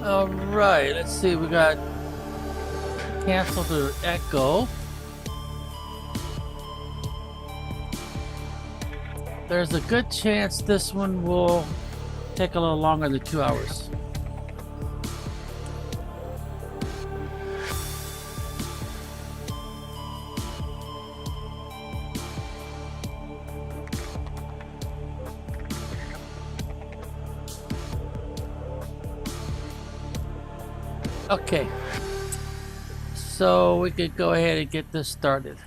All right, let's see. We got cancel to echo. There's a good chance this one will take a little longer than 2 hours. Okay, so we could go ahead and get this started.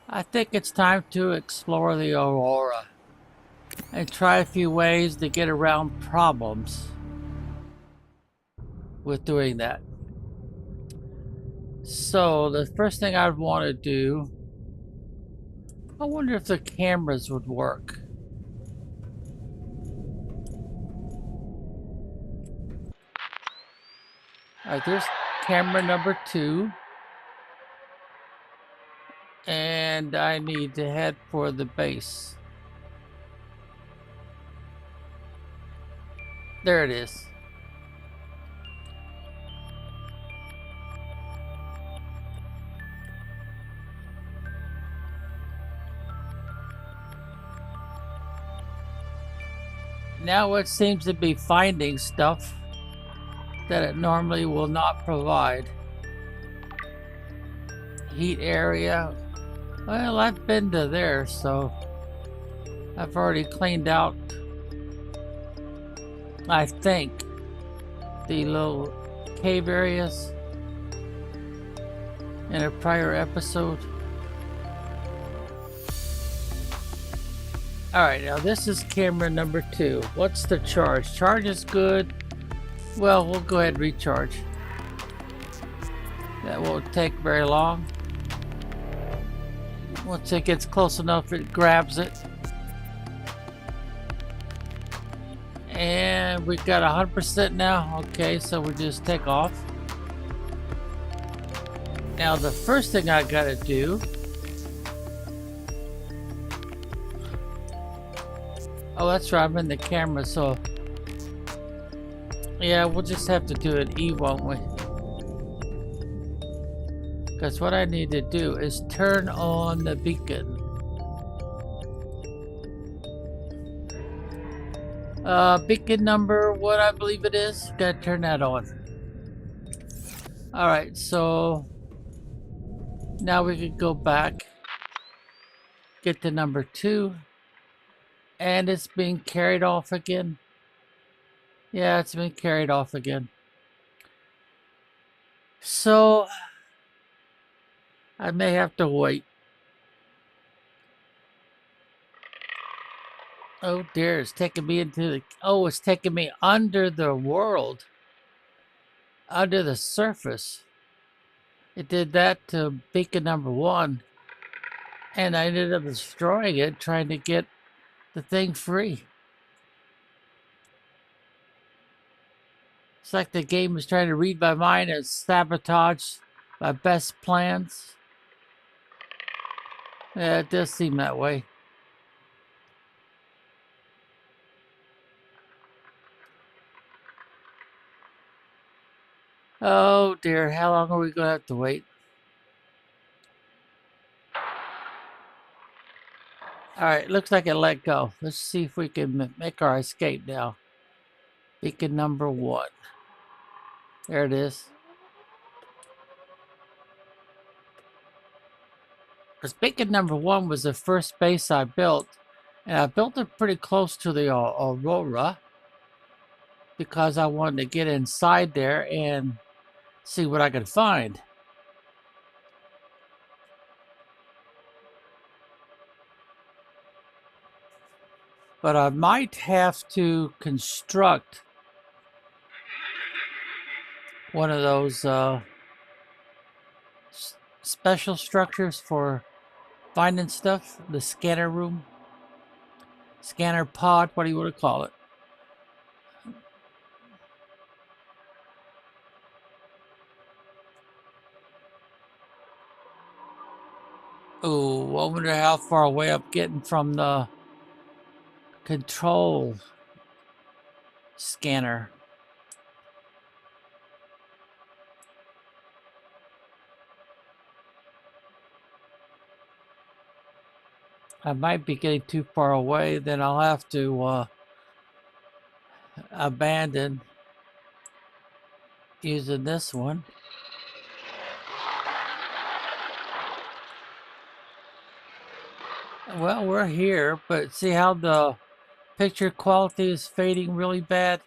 I think it's time to explore the Aurora and try a few ways to get around problems with doing that. So the first thing I'd want to do, I wonder if the cameras would work. All right, there's camera number 2. And I need to head for the base. There it is. Now it seems to be finding stuff that it normally will not provide. Heat area. Well, I've been to there, so I've already cleaned out, I think, the little cave areas in a prior episode. Alright, now this is camera number 2. What's the charge? Charge is good. Well, we'll go ahead and recharge. That won't take very long. Once it gets close enough, it grabs it. And we've got 100% now. Okay, so we just take off. Now the first thing I gotta do, oh, that's right, I'm in the camera, so yeah, we'll just have to do an E, won't we? Because what I need to do is turn on the beacon. Beacon number, what I believe it is, gotta turn that on. Alright, so now we can go back, get to number 2, and it's being carried off again. Yeah, it's been carried off again. So I may have to wait. Oh dear, it's taking me into the... Oh, it's taking me under the world. Under the surface. It did that to beacon number 1. And I ended up destroying it, trying to get the thing free. It's like the game is trying to read my mind and sabotage my best plans. Yeah, it does seem that way. Oh dear, how long are we going to have to wait? Alright, looks like it let go. Let's see if we can make our escape now. Beacon number 1. There it is. Because beacon number 1 was the first base I built. And I built it pretty close to the Aurora. Because I wanted to get inside there and see what I could find. But I might have to construct one of those special structures for finding stuff. The scanner room. Scanner pod, what do you want to call it? Oh, I wonder how far away I'm getting from the control scanner. I might be getting too far away, then I'll have to abandon using this one. Well, we're here, but see how the picture quality is fading really bad?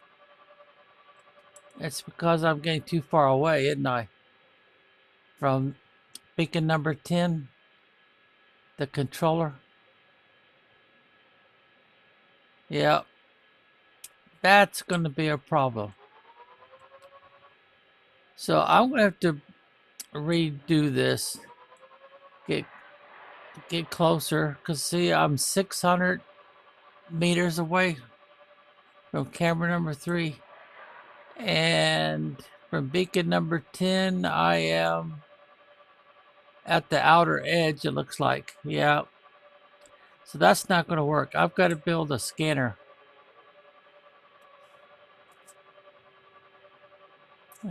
It's because I'm getting too far away, isn't I? From beacon number 10, the controller. Yeah, that's going to be a problem. So I'm going to have to redo this. Get closer, because see, I'm 600 meters away from camera number 3. And from beacon number 10, I am at the outer edge, it looks like. Yeah. So that's not going to work. I've got to build a scanner.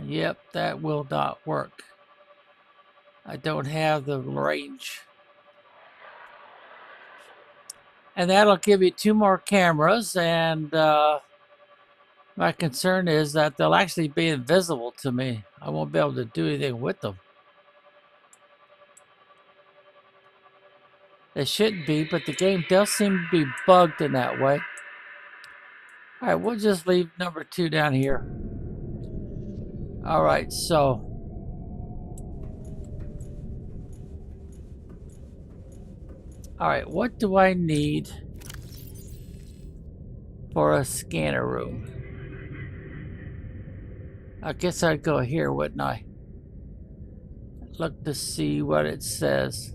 Yep, that will not work. I don't have the range. And that'll give you 2 more cameras, and my concern is that they'll actually be invisible to me. I won't be able to do anything with them. They shouldn't be, but the game does seem to be bugged in that way. All right, we'll just leave number 2 down here. All right, so all right, what do I need for a scanner room? I guess I'd go here, wouldn't I? Look to see what it says.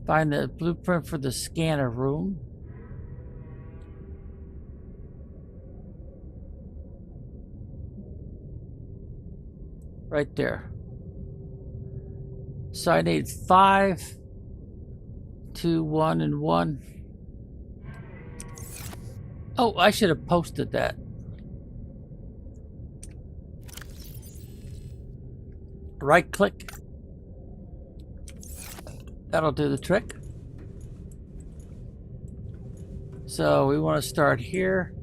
Find the blueprint for the scanner room. Right there. So I need 5, 2, 1, and 1. Oh, I should have posted that. Right click. That'll do the trick. So we want to start here.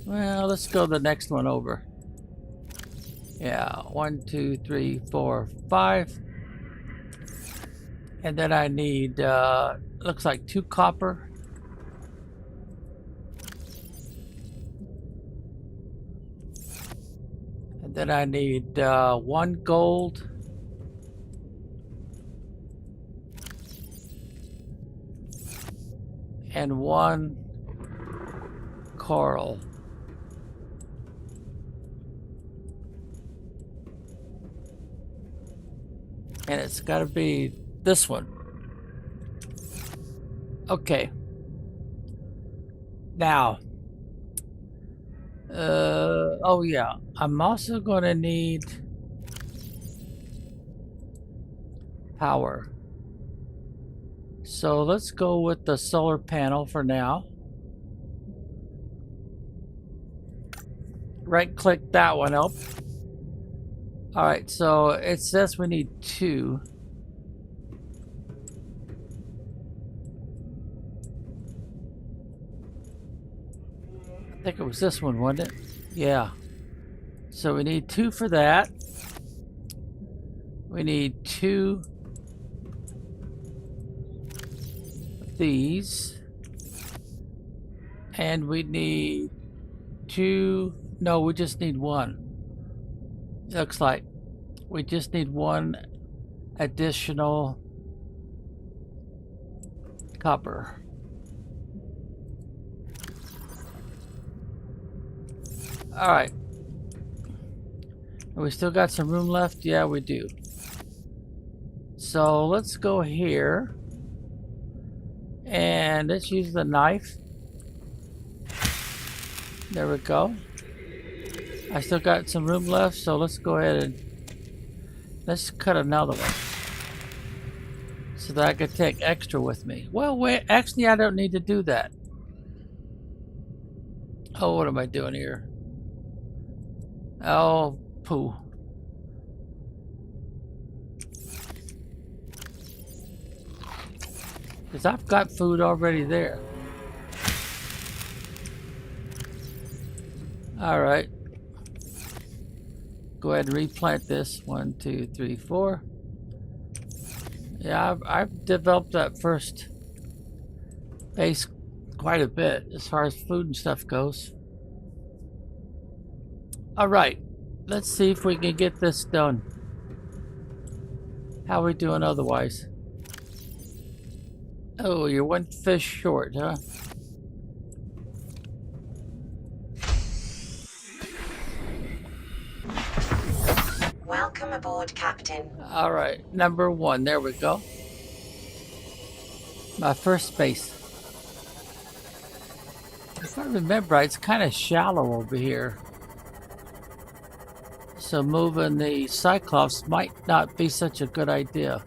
Well, let's go the next one over. Yeah, 1, 2, 3, 4, 5. And then I need, looks like 2 copper. And then I need 1 gold. And 1 coral. And it's got to be this one. Okay. Now, oh yeah, I'm also going to need power. So let's go with the solar panel for now. Right click that one up. All right, so it says we need 2. I think it was this one, wasn't it? Yeah. So we need 2 for that. We need 2 of these. And we need 2. No, we just need 1. Looks like we just need 1 additional copper. All right. We still got some room left? Yeah, we do. So let's go here and let's use the knife. There we go. I still got some room left, so let's go ahead and let's cut another one. so that I could take extra with me. Well, wait, actually, I don't need to do that. Oh, what am I doing here? Oh, poo. Because I've got food already there. Alright. Go ahead and replant this. 1, 2, 3, 4. Yeah, I've developed that first base quite a bit as far as food and stuff goes. Alright. Let's see if we can get this done. How are we doing otherwise? Oh, you're one fish short, huh? Welcome aboard, Captain. Alright, number 1. There we go. My first base. If I remember right, it's kind of shallow over here. So moving the Cyclops might not be such a good idea.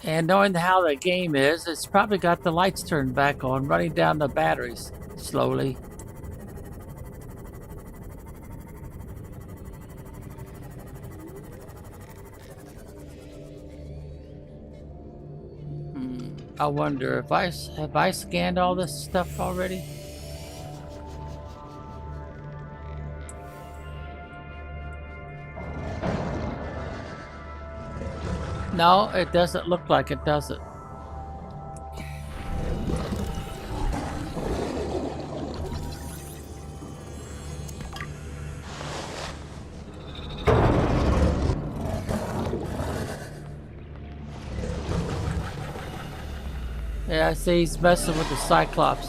And knowing how the game is, it's probably got the lights turned back on, running down the batteries slowly. I wonder if have I scanned all this stuff already? No, it doesn't look like it, does it? Yeah, I see he's messing with the Cyclops.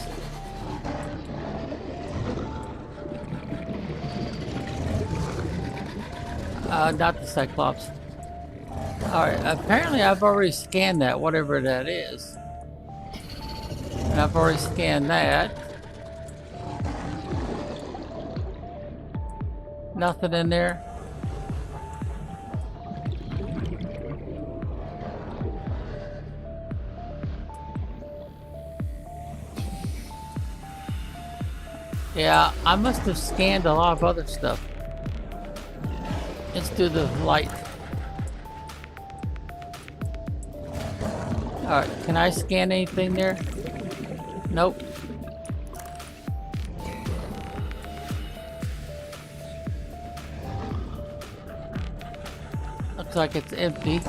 Not the Cyclops. Alright, apparently I've already scanned that, whatever that is. And I've already scanned that. Nothing in there. Yeah, I must have scanned a lot of other stuff. Let's do the light. Alright, can I scan anything there? Nope. Looks like it's empty.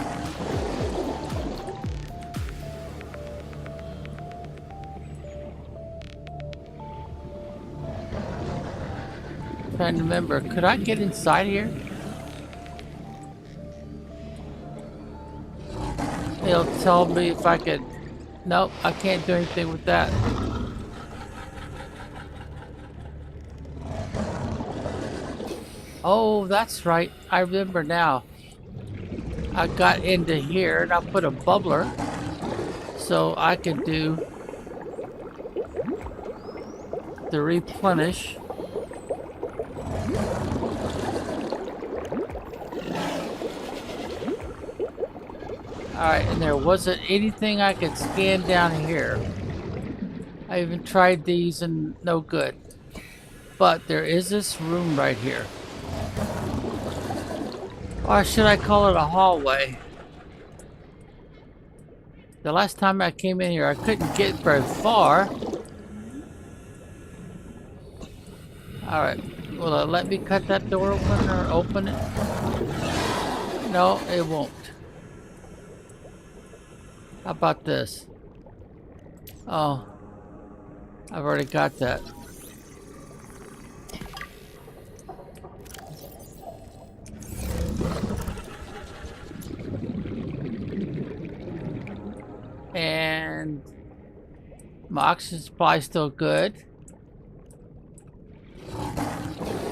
Trying to remember, could I get inside here? It'll tell me if I could. Nope, I can't do anything with that. Oh, that's right. I remember now. I got into here and I put a bubbler so I could do the replenish. Alright, and there wasn't anything I could scan down here. I even tried these and no good. But there is this room right here. Or should I call it a hallway? The last time I came in here, I couldn't get very far. Alright, will it let me cut that door open or open it? No, it won't. How about this? Oh, I've already got that. And my oxygen supply is still good.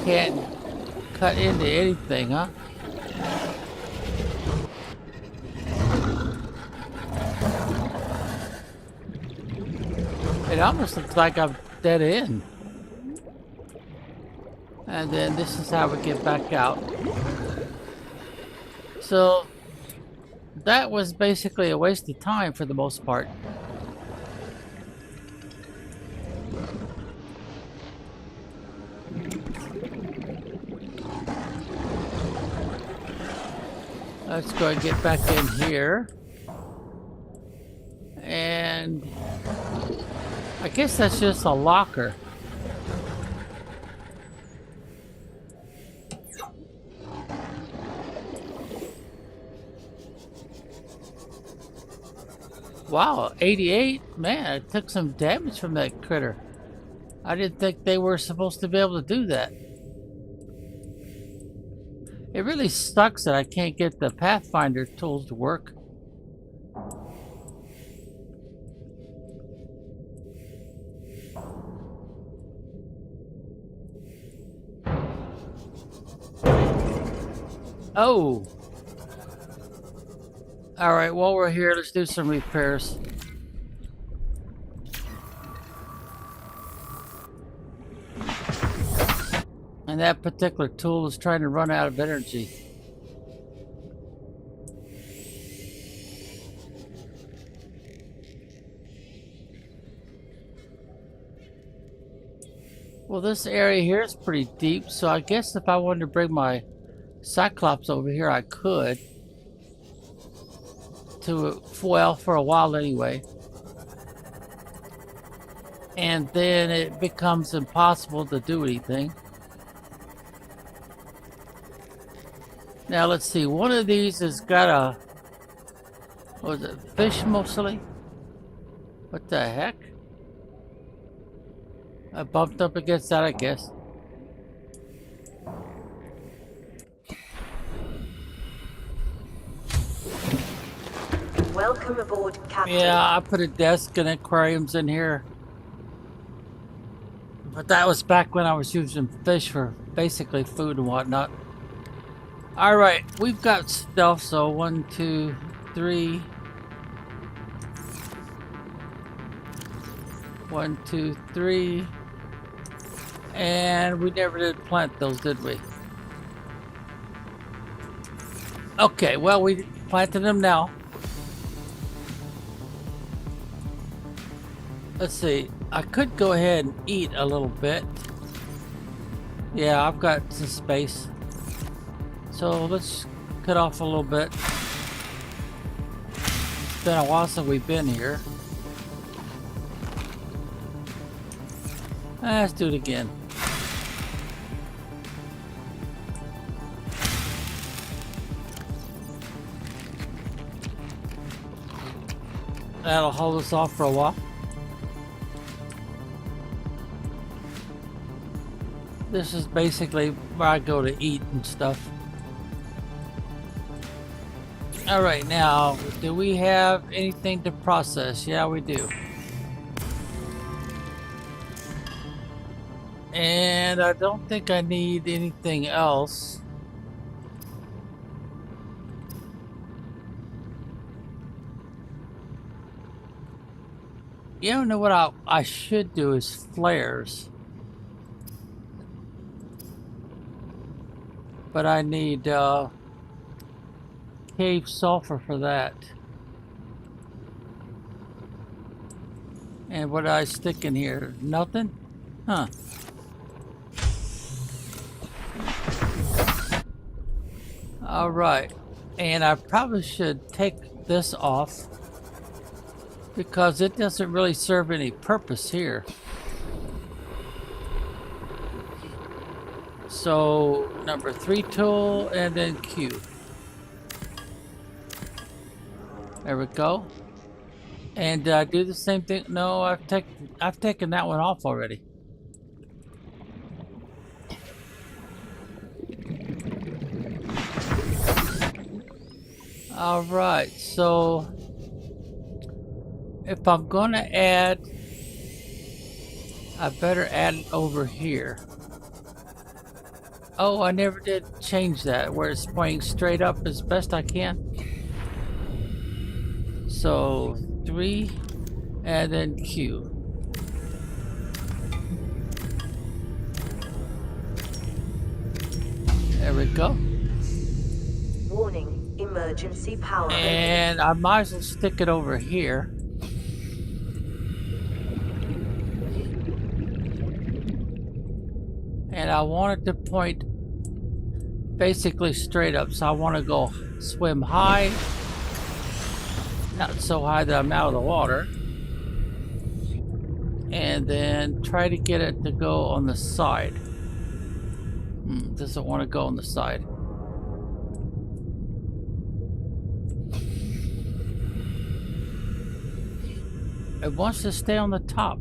Can't cut into anything, huh? It almost looks like I'm dead end. And then this is how we get back out. So That was basically a waste of time for the most part. Let's go and get back in here. And I guess that's just a locker. Wow, 88? Man, I took some damage from that critter. I didn't think they were supposed to be able to do that. It really sucks that I can't get the Pathfinder tools to work. Oh! Alright, while we're here, let's do some repairs. And that particular tool is trying to run out of energy. Well, this area here is pretty deep, so I guess if I wanted to bring my Cyclops over here, I could. Well, for a while anyway. And then it becomes impossible to do anything. Now let's see, one of these has got a, what was it, fish mostly? What the heck? I bumped up against that, I guess. Welcome aboard, Captain. Yeah, I put a desk and aquariums in here. But that was back when I was using fish for basically food and whatnot. Alright, we've got stuff, so 1, 2, 3. 1, 2, 3. And we never did plant those, did we? Okay, well, we planted them now. Let's see, I could go ahead and eat a little bit. Yeah, I've got some space. So let's cut off a little bit. It's been a while since we've been here. Let's do it again. That'll hold us off for a while. This is basically where I go to eat and stuff. Alright, now, do we have anything to process? Yeah, we do. And I don't think I need anything else. You know what I should do is flares. But I need cave sulfur for that. And what did I stick in here? Nothing? Huh. Alright. And I probably should take this off because it doesn't really serve any purpose here. So, number 3 tool and then Q. There we go. And did I do the same thing? No, I've taken that one off already. Alright, so if I'm gonna add, I better add it over here. Oh, I never did change that, where it's pointing straight up as best I can. So 3 and then Q. There we go. Warning, emergency power. And I might as well stick it over here. And I want it to point basically straight up. So I want to go swim high. Not so high that I'm out of the water. And then try to get it to go on the side. Doesn't want to go on the side. It wants to stay on the top.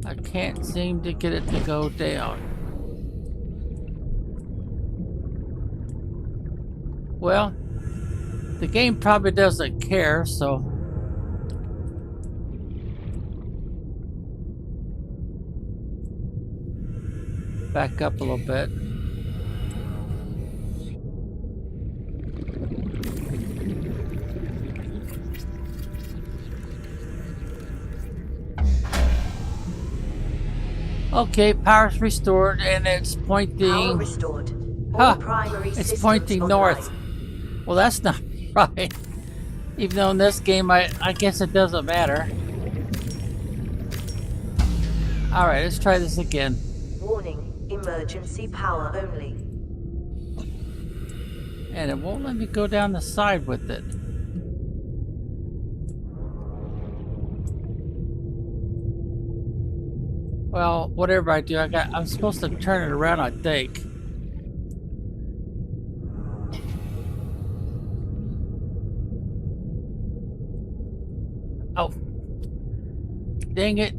I can't seem to get it to go down. Well, the game probably doesn't care, so back up a little bit. Okay, power's restored, and it's pointing. Power restored. All primary it's systems pointing online. north. Well, that's not right. Even though in this game, I guess it doesn't matter. All right, let's try this again. Warning, emergency power only. And it won't let me go down the side with it. Well, whatever I do, I'm supposed to turn it around, I think. Oh. Dang it.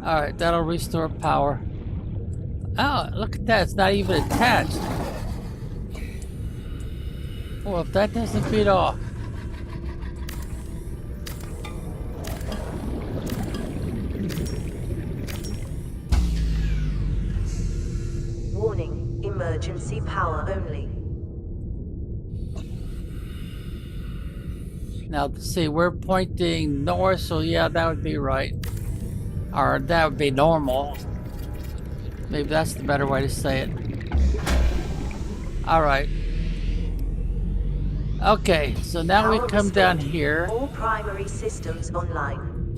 Alright, that'll restore power. Oh, look at that, it's not even attached. Well, if that doesn't beat off. Warning, emergency power only. Now, see, we're pointing north, so yeah, that would be right. Or that would be normal. Maybe that's the better way to say it. Alright. Okay, so now we come down here. All primary systems online.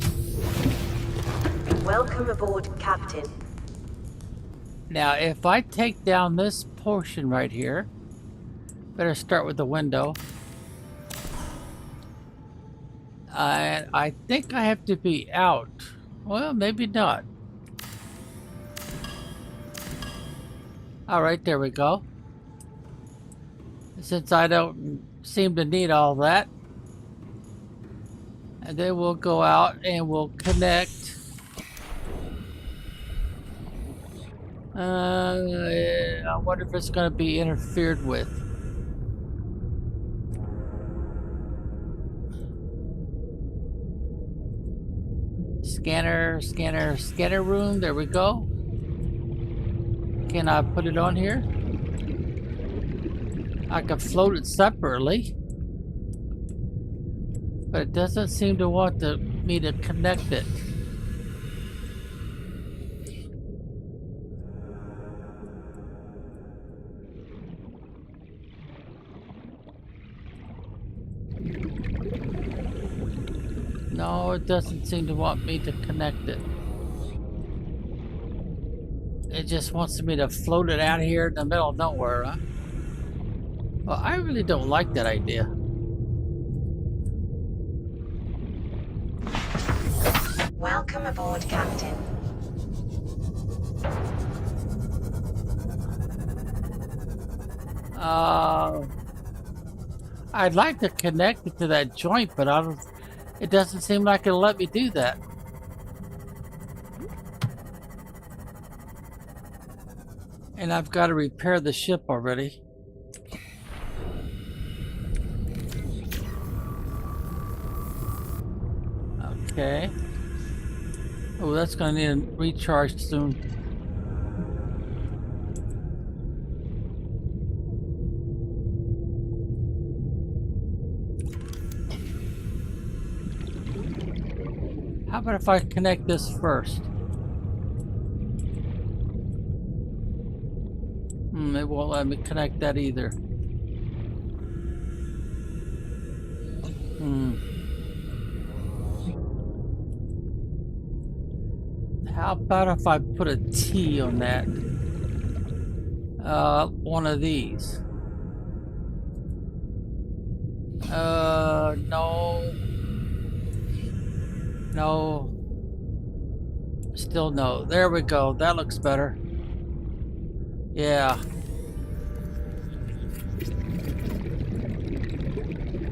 Welcome aboard, Captain. Now, if I take down this portion right here, better start with the window. And I think I have to be out. Well, maybe not. Alright, there we go. Since I don't seem to need all that. And then we'll go out and we'll connect. I wonder if it's going to be interfered with. Scanner, scanner, scanner room. There we go. Can I put it on here? I can float it separately. But it doesn't seem to want me to connect it. No, it doesn't seem to want me to connect it. It just wants me to float it out here in the middle of nowhere, huh? Well, I really don't like that idea. Welcome aboard, Captain. I'd like to connect it to that joint, but it doesn't seem like it'll let me do that. And I've got to repair the ship already. Okay. Oh, that's going to need a recharge soon. How about if I connect this first? It won't let me connect that either. How about if I put a T on that? One of these. No. No. Still no. There we go. That looks better. Yeah.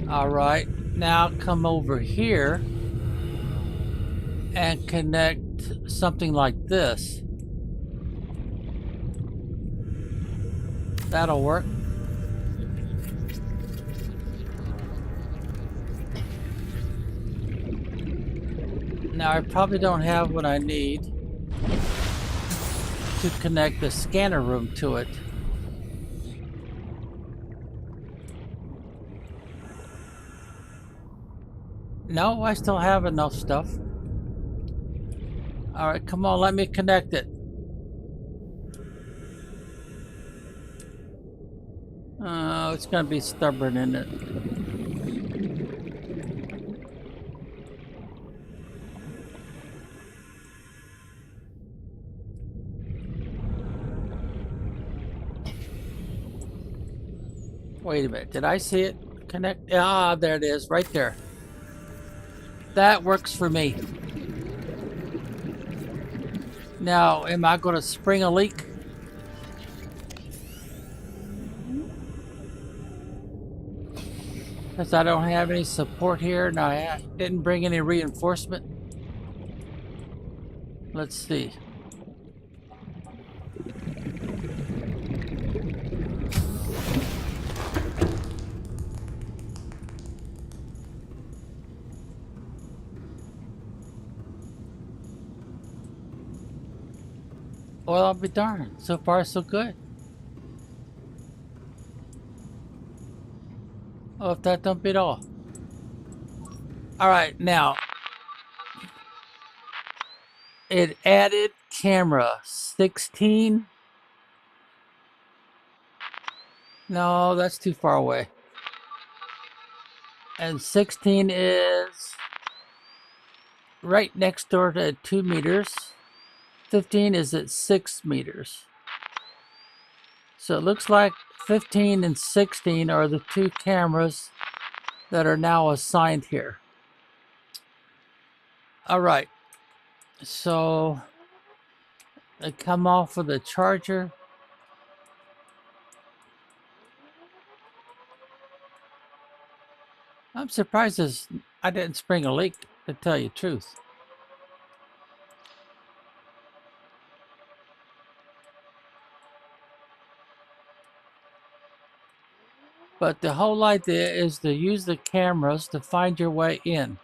All right. Now come over here and connect something like this. That'll work. Now I probably don't have what I need to connect the scanner room to it. No, I still have enough stuff. All right, come on, let me connect it. Oh, it's gonna be stubborn, isn't it? Wait a minute, did I see it connect? Ah, there it is, right there. That works for me. Now, am I gonna spring a leak? Because I don't have any support here and I didn't bring any reinforcement. Let's see. Well, I'll be darned. So far, so good. Oh, if that don't beat all. All right, now it added camera 16. No, that's too far away. And 16 is right next door to 2 meters. 15 is at 6 meters. So it looks like 15 and 16 are the two cameras that are now assigned here. All right, so I come off of the charger. I'm surprised I didn't spring a leak, to tell you the truth. But the whole idea is to use the cameras to find your way in.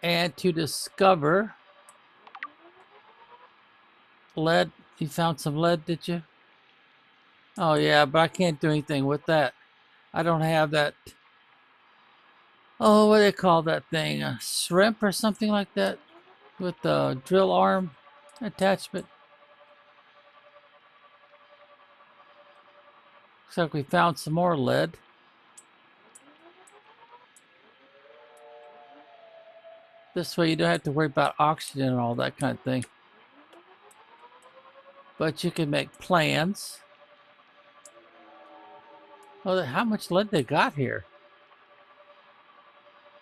And to discover lead. You found some lead, did you? Oh yeah, but I can't do anything with that. I don't have that. Oh, what do they call that thing? A shrimp or something like that? With the drill arm attachment. Looks like we found some more lead. This way you don't have to worry about oxygen and all that kind of thing. But you can make plans. Well, how much lead they got here?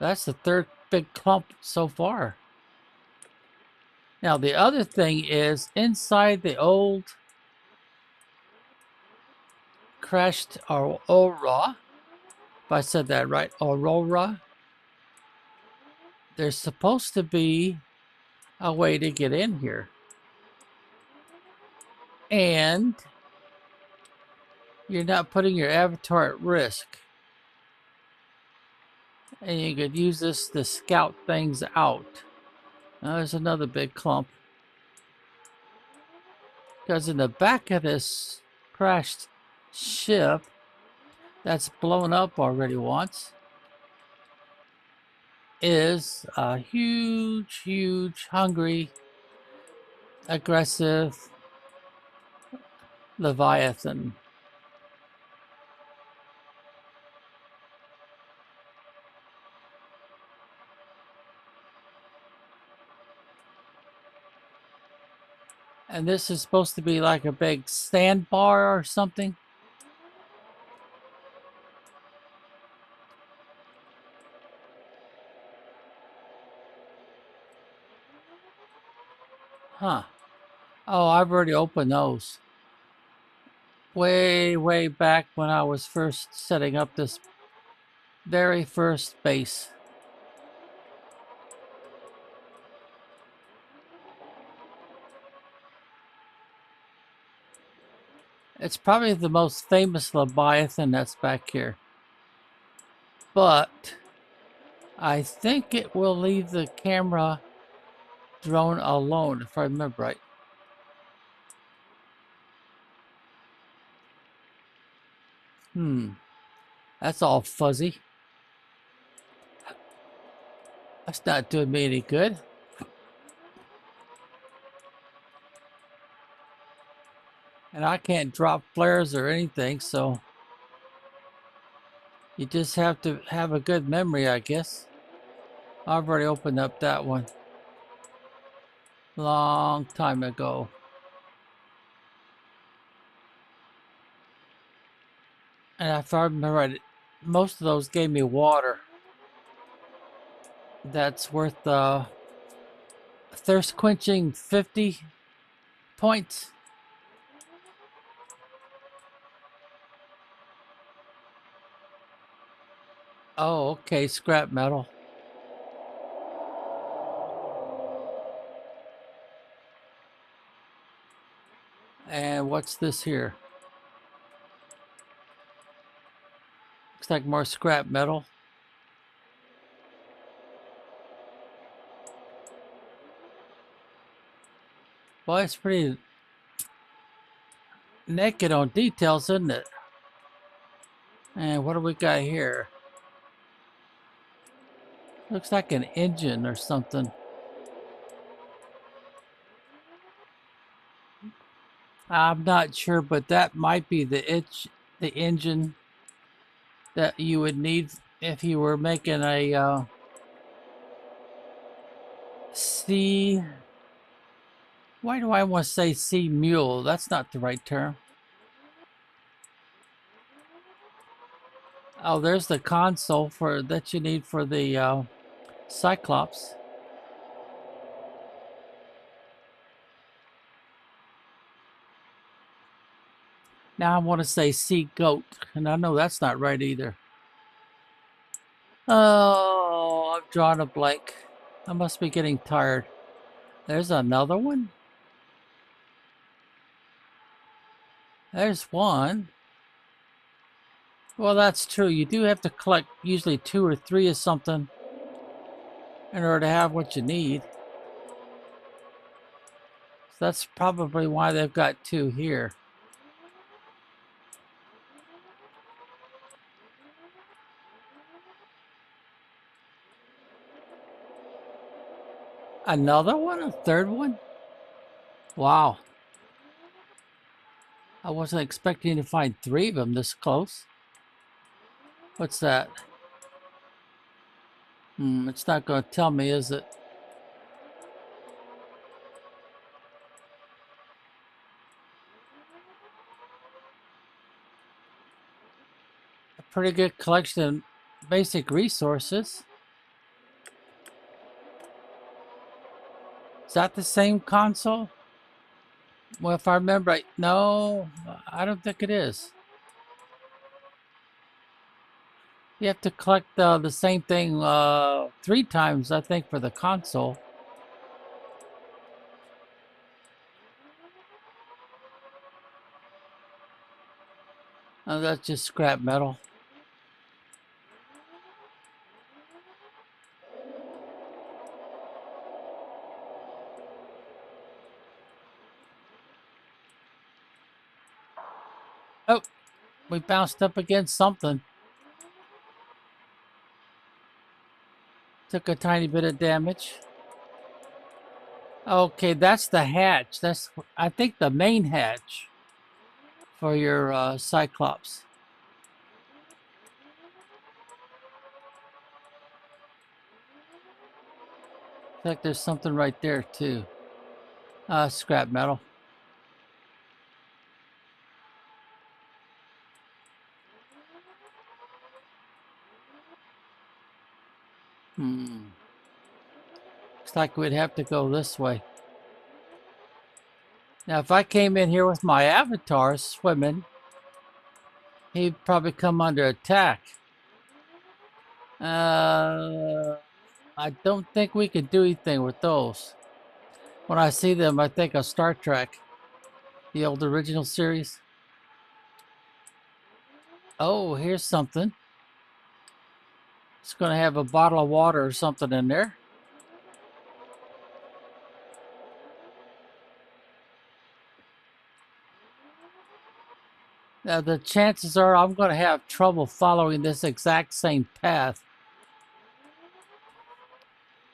That's the third big clump so far. Now the other thing is inside the old crashed Aurora, if I said that right, Aurora, there's supposed to be a way to get in here. And you're not putting your avatar at risk. And you could use this to scout things out. Now there's another big clump. Because in the back of this crashed ship, that's blown up already once. is a huge, huge, hungry, aggressive Leviathan. And this is supposed to be like a big sandbar or something. Huh. Oh, I've already opened those. Way, way back when I was first setting up this very first base. It's probably the most famous Leviathan that's back here. But I think it will leave the camera drone alone, if I remember right. That's all fuzzy. That's not doing me any good. And I can't drop flares or anything, so you just have to have a good memory, I guess. I've already opened up that one. Long time ago. And if I remember right, most of those gave me water. That's worth thirst quenching 50 points. Oh, okay, scrap metal. And what's this here? Looks like more scrap metal. Well, it's pretty naked on details, isn't it? And what do we got here? Looks like an engine or something. I'm not sure, but that might be the engine that you would need if you were making a sea. Why do I want to say sea mule? That's not the right term. Oh, there's the console for that you need for the Cyclops. Now I want to say sea goat, and I know that's not right either. Oh, I've drawn a blank. I must be getting tired. There's another one. There's one. Well, that's true. You do have to collect usually 2 or 3 of something in order to have what you need. So that's probably why they've got 2 here. Another one? A third one? Wow. I wasn't expecting to find 3 of them this close. What's that? It's not going to tell me, is it? A pretty good collection of basic resources. Is that the same console? Well, if I remember right, no, I don't think it is. You have to collect the same thing 3 times, I think, for the console. Oh, that's just scrap metal. Oh, we bounced up against something. Took a tiny bit of damage. Okay, that's the hatch. That's, I think, the main hatch for your Cyclops. I think there's something right there too. Scrap metal. Looks like we'd have to go this way. Now, if I came in here with my avatar swimming, he'd probably come under attack. I don't think we could do anything with those. When I see them, I think of Star Trek, the old original series. Oh, here's something. It's going to have a bottle of water or something in there. Now, the chances are I'm going to have trouble following this exact same path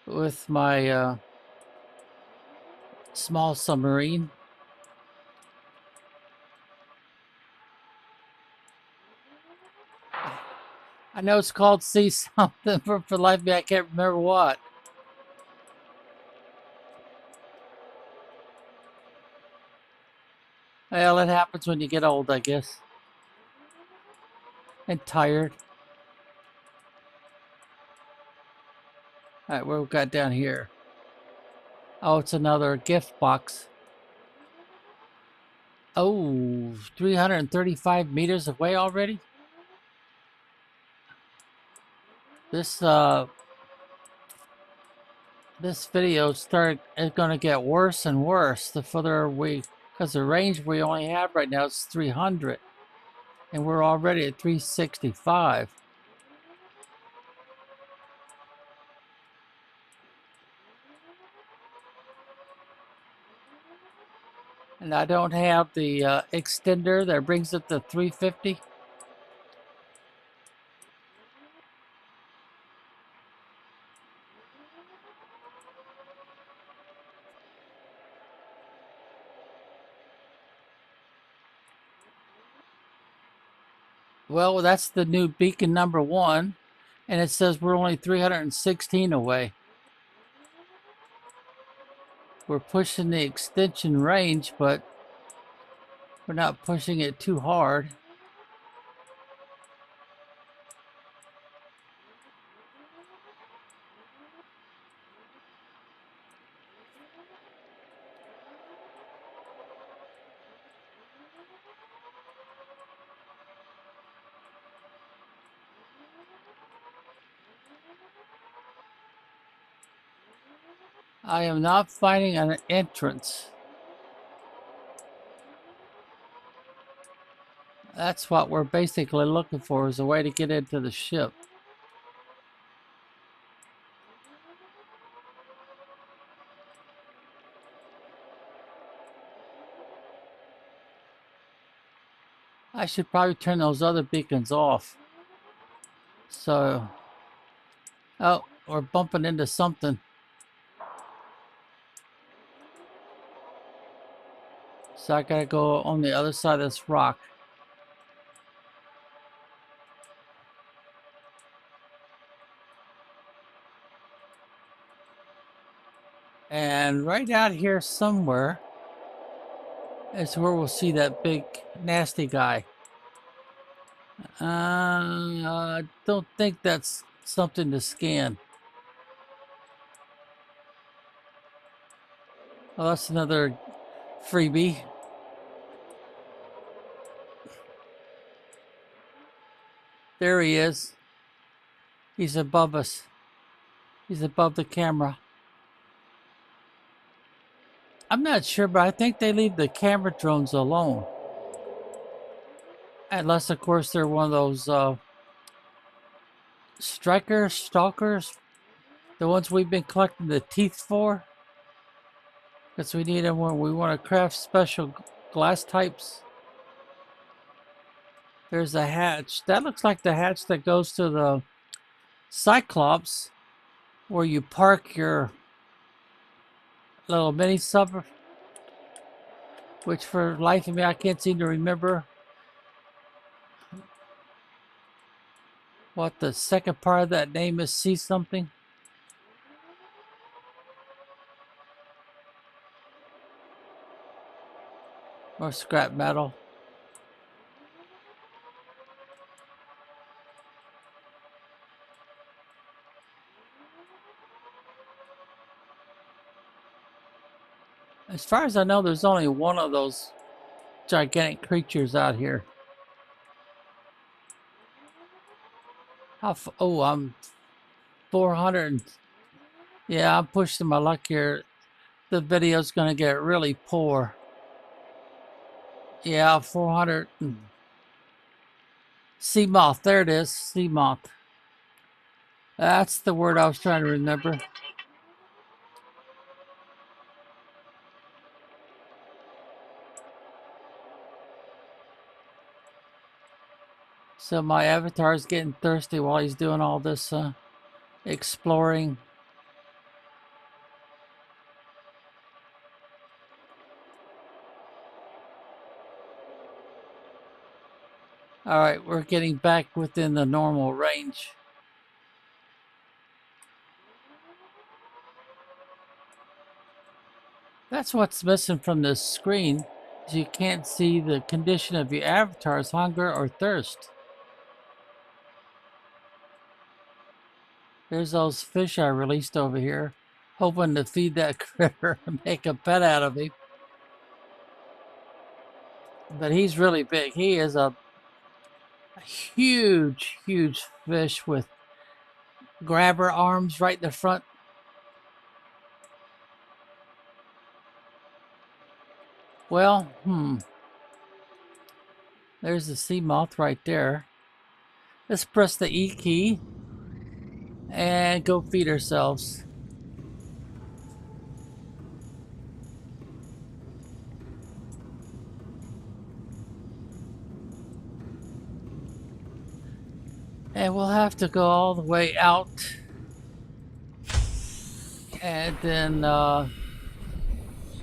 with my small submarine. I know it's called Sea something, but for life of me, I can't remember what. Well, it happens when you get old, I guess. And tired. All right, what we got down here? Oh, it's another gift box. Oh, 335 meters away already? This this video is going to get worse and worse the further we, because the range we only have right now is 300, and we're already at 365. And I don't have the extender that brings it to 350. Well, that's the new beacon number 1, and it says we're only 316 away. We're pushing the extension range, but we're not pushing it too hard. I am not finding an entrance. That's what we're basically looking for, is a way to get into the ship. I should probably turn those other beacons off. So, oh, we're bumping into something. So I gotta go on the other side of this rock. And right out here somewhere is where we'll see that big nasty guy. I don't think that's something to scan. Oh, that's another freebie. There he is. He's above us. He's above the camera. I'm not sure, but I think they leave the camera drones alone. Unless, of course, they're one of those stalkers, the ones we've been collecting the teeth for. Because we need them when we want to craft special glass types. There's a hatch. That looks like the hatch that goes to the Cyclops. where you park your little mini sub, which for the life of me I can't seem to remember what the second part of that name is. See something? Or scrap metal. As far as I know, there's only one of those gigantic creatures out here. Oh, I'm 400. Yeah, I'm pushing my luck here. The video's gonna get really poor. Yeah, 400. Sea moth. There it is. Sea moth. That's the word I was trying to remember. So my avatar is getting thirsty while he's doing all this exploring. All right, we're getting back within the normal range. That's what's missing from this screen, is you can't see the condition of your avatar's hunger or thirst. There's those fish I released over here, hoping to feed that critter and make a pet out of him. But he's really big. He is a huge, huge fish with grabber arms right in the front. Well, there's the sea moth right there. Let's press the E key and go feed ourselves. And we'll have to go all the way out. And then,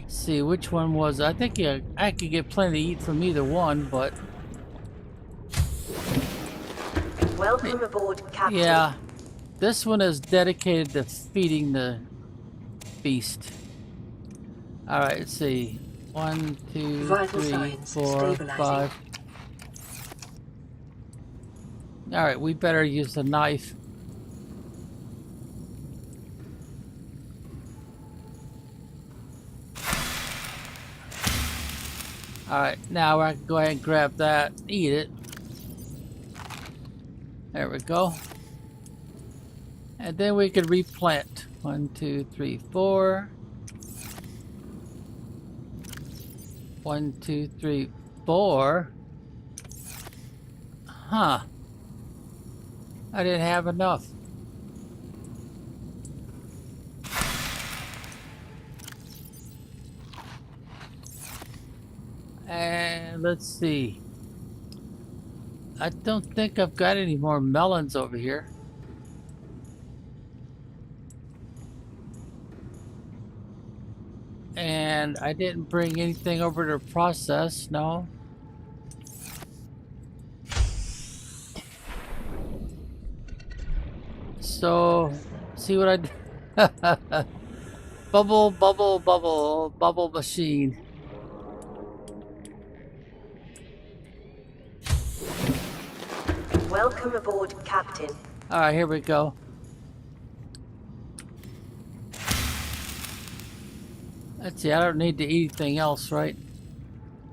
see, which one was it? I think I could get plenty to eat from either one, but... Welcome aboard, Captain. Yeah, this one is dedicated to feeding the beast. Alright, let's see. 1, 2, Vital 3, signs 4, stabilizing. 5. Alright, we better use the knife. Alright, now I can go ahead and grab that, eat it. There we go. And then we can replant. 1, 2, 3, 4. 1, 2, 3, 4. Huh. I didn't have enough. And let's see. I don't think I've got any more melons over here. And I didn't bring anything over to process, no. So, see what I do? Bubble, bubble, bubble, bubble machine. Welcome aboard, Captain. Alright, here we go. Let's see, I don't need to eat anything else, right?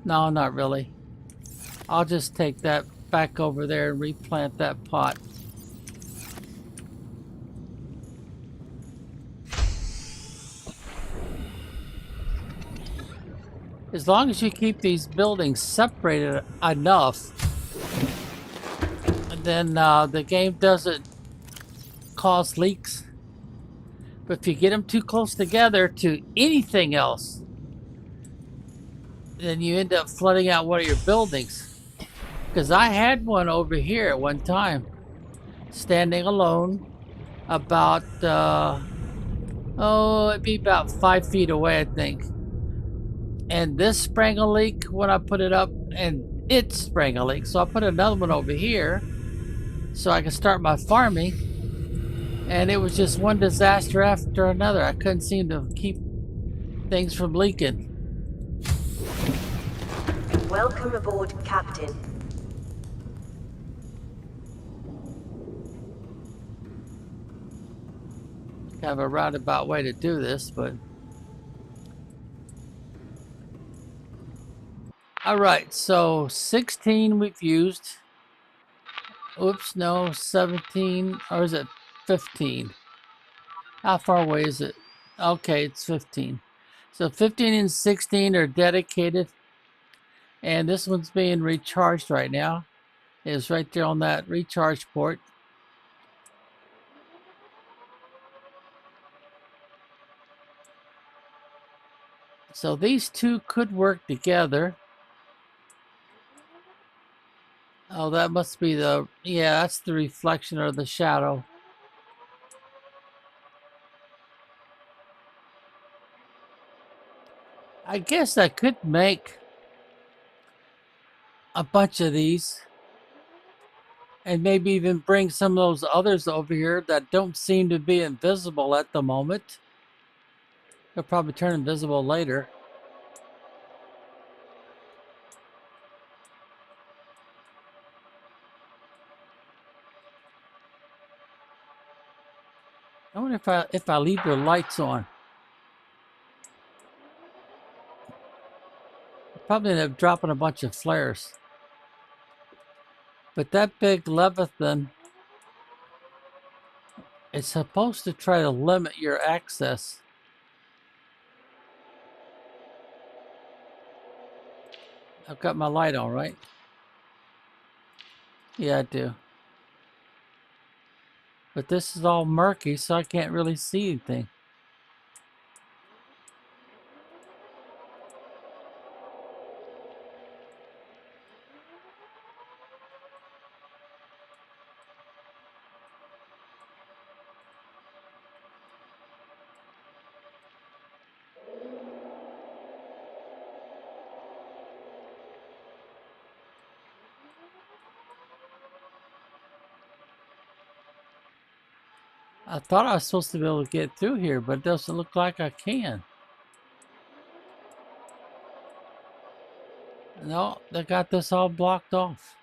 No, not really. I'll just take that back over there and replant that pot. As long as you keep these buildings separated enough, then the game doesn't cause leaks. But if you get them too close together to anything else, then you end up flooding out one of your buildings. Because I had one over here at one time, standing alone, about, it'd be about 5 feet away, I think. And this sprang a leak when I put it up, and it sprang a leak. So I put another one over here so I could start my farming. And it was just one disaster after another. I couldn't seem to keep things from leaking. Welcome aboard, Captain. Kind of a roundabout way to do this, but all right. So 16 we've used. Oops, no, 17, or is it 15? How far away is it? Okay, it's 15. So 15 and 16 are dedicated, and this one's being recharged right now. It's right there on that recharge port. So these two could work together. Oh, that must be the, yeah, that's the reflection or the shadow. I guess I could make a bunch of these and maybe even bring some of those others over here that don't seem to be invisible at the moment. They'll probably turn invisible later. I wonder if I leave their lights on. I'll probably end up dropping a bunch of flares. But that big Leviathan is supposed to try to limit your access. I've got my light on, right? Yeah, I do. But this is all murky, so I can't really see anything. I thought I was supposed to be able to get through here, but it doesn't look like I can. No, they got this all blocked off.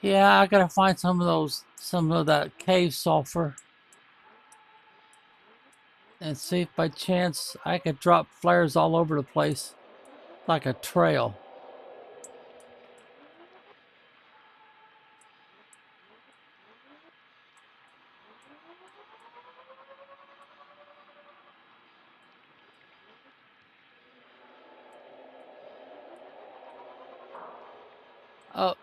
Yeah, I gotta find some of that cave sulfur and see if by chance I could drop flares all over the place like a trail. Oh,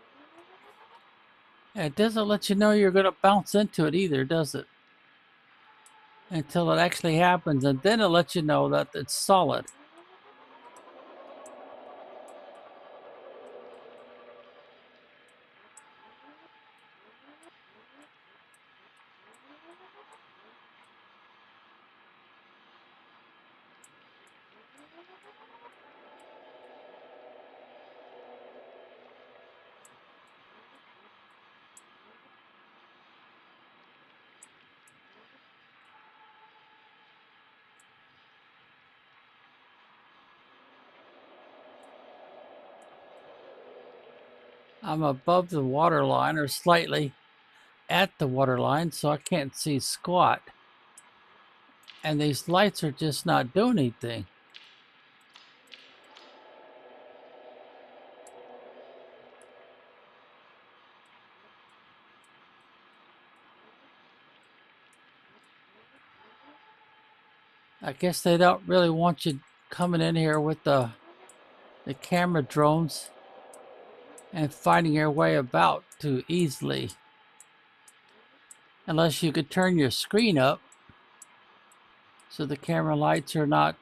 it doesn't let you know you're gonna bounce into it either, does it? Until it actually happens, and then it lets you know that it's solid. I'm above the water line or slightly at the water line, so I can't see squat. And these lights are just not doing anything. I guess they don't really want you coming in here with the camera drones and finding your way about too easily. Unless you could turn your screen up so the camera lights are not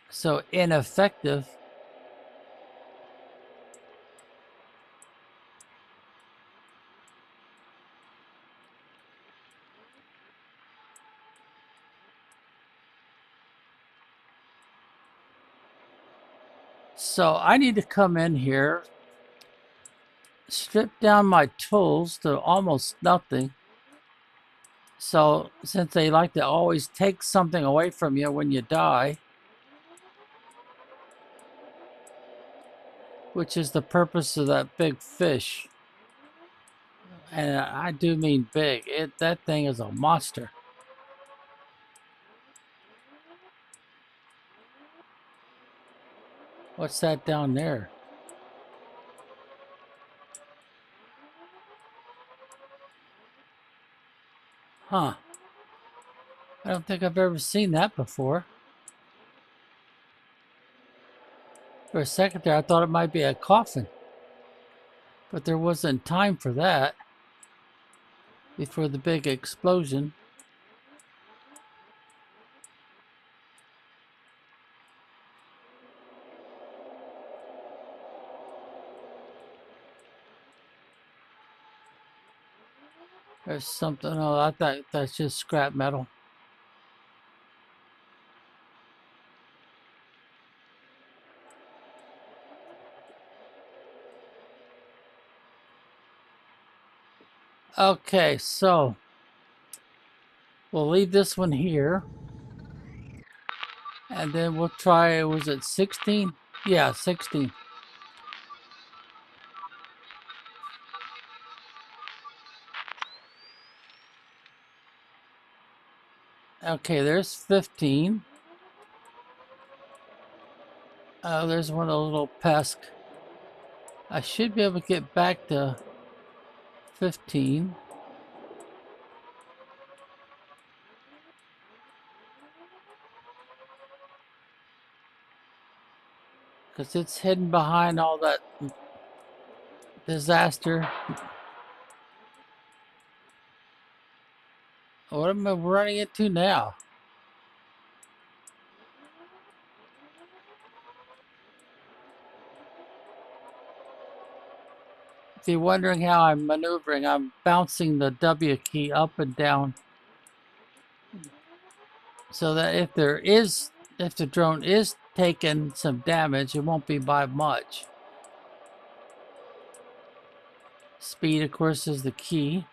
so ineffective. So I need to come in here, strip down my tools to almost nothing. So since they like to always take something away from you when you die, which is the purpose of that big fish. And I do mean big. That thing is a monster. What's that down there? Huh. I don't think I've ever seen that before. For a second there, I thought it might be a coffin. But there wasn't time for that before the big explosion. There's something, oh, I thought that's just scrap metal. Okay, so we'll leave this one here. And then we'll try, was it 16? Yeah, 16. Okay, there's 15. There's one of those little pesks. I should be able to get back to 15. Because it's hidden behind all that disaster. What am I running into now? If you're wondering how I'm maneuvering, I'm bouncing the W key up and down so that if the drone is taking some damage, it won't be by much. Speed, of course, is the key.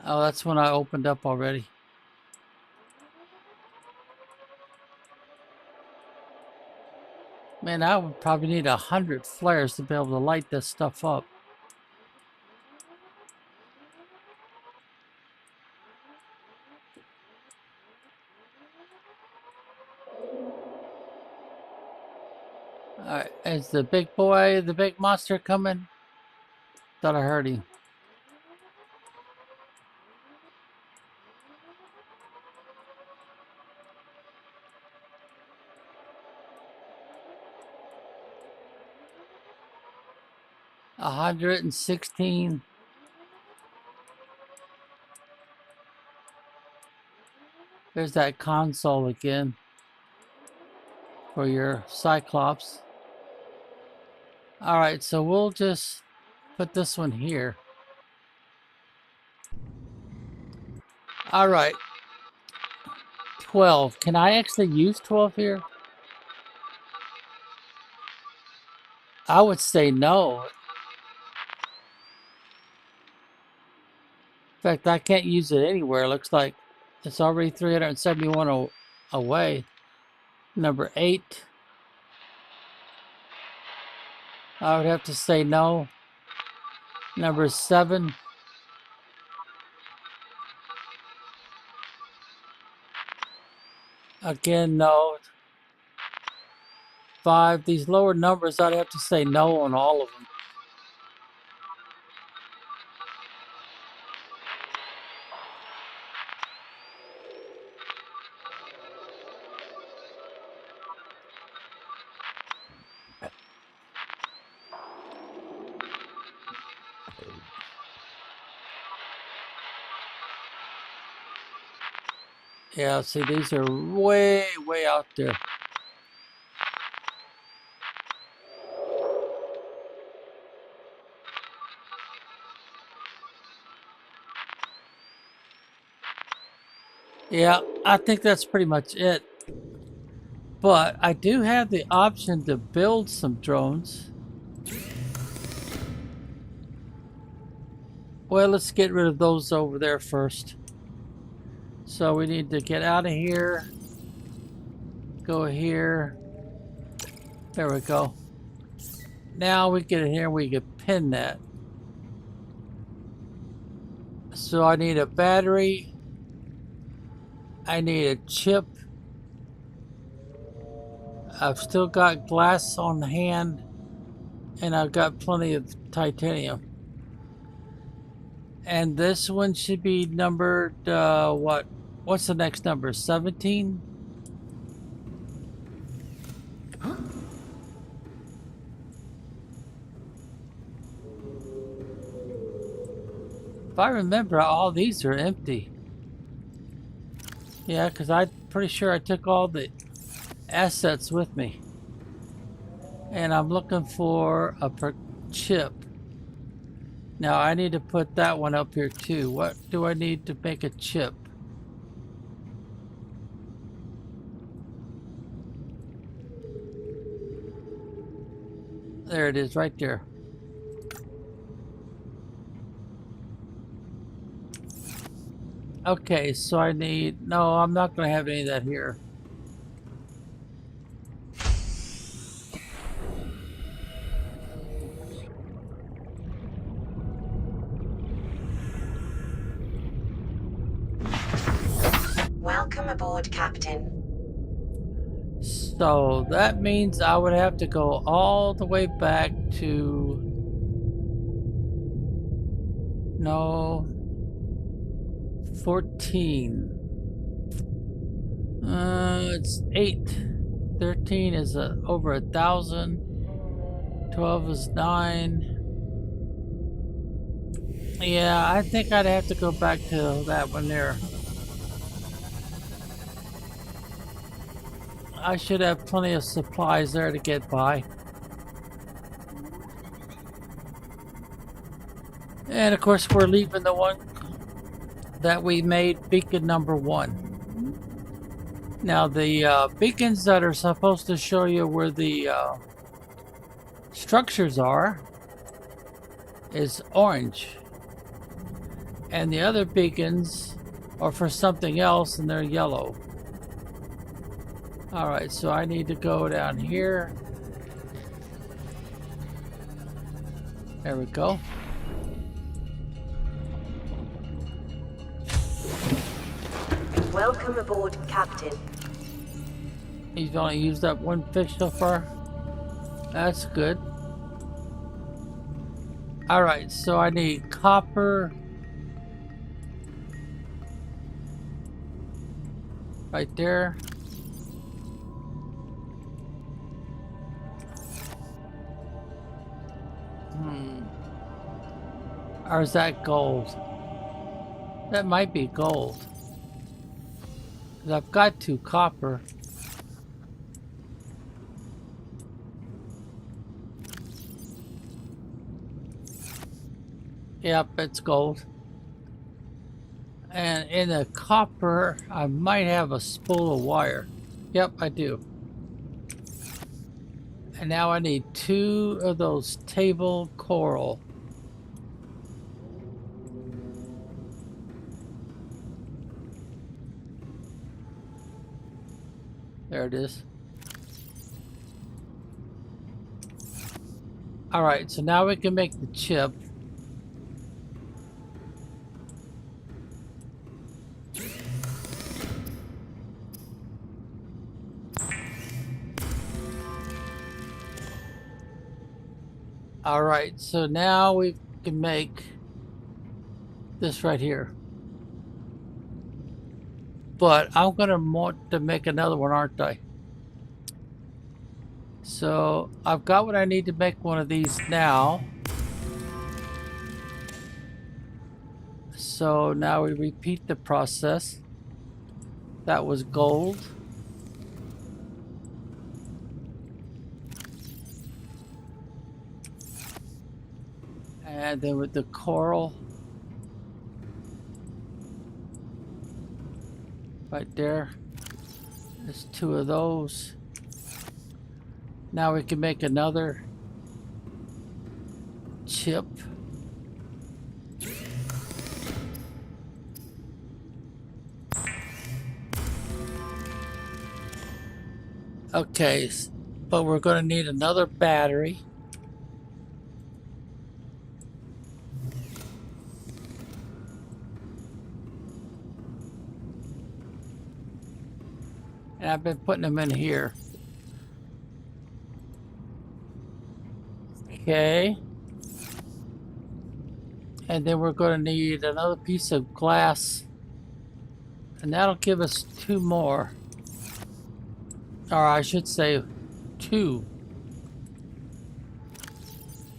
Oh, that's when I opened up already. Man, I would probably need 100 flares to be able to light this stuff up. Alright, is the big boy, the big monster coming? Thought I heard him. A 116. There's that console again for your Cyclops. Alright, so we'll just put this one here. Alright. 12. Can I actually use 12 here? I would say no. In fact, I can't use it anywhere. It looks like it's already 371 away. Number 8. I would have to say no. Number 7. Again, no. 5. These lower numbers, I'd have to say no on all of them. Yeah, see, these are way, way out there. Yeah, I think that's pretty much it. But I do have the option to build some drones. Well, let's get rid of those over there first. So we need to get out of here. Go here. There we go. Now we get in here, we can pin that. So I need a battery. I need a chip. I've still got glass on hand, and I've got plenty of titanium. And this one should be numbered, what? What's the next number? 17? If I remember, all these are empty. Yeah, because I'm pretty sure I took all the assets with me. And I'm looking for a chip. Now I need to put that one up here too. What do I need to make a chip? There it is, right there. Okay, so I need... No, I'm not going to have any of that here. Welcome aboard, Captain. So that means I would have to go all the way back to... No... 14. It's 8. 13 is over 1,000. 12 is 9. Yeah, I think I'd have to go back to that one there. I should have plenty of supplies there to get by. And of course, we're leaving the one that we made beacon number 1. Now, the beacons that are supposed to show you where the structures are is orange. And the other beacons are for something else and they're yellow. Alright, so I need to go down here. There we go. Welcome aboard, Captain. He's only used up 1 fish so far. That's good. Alright, so I need copper. Right there. Or is that gold? That might be gold. 'Cause I've got 2 copper. Yep, it's gold. And in the copper, I might have a spool of wire. Yep, I do. And now I need 2 of those table coral. There it is. Alright, so now we can make the chip. Alright, so now we can make this right here. But I'm going to want to make another one, aren't I? So I've got what I need to make one of these now. So now we repeat the process. That was gold. And then with the coral right there, there's 2 of those. Now we can make another chip. Okay, but we're going to need another battery. And I've been putting them in here. Okay. And then we're going to need another piece of glass. And that'll give us 2 more. Or I should say 2.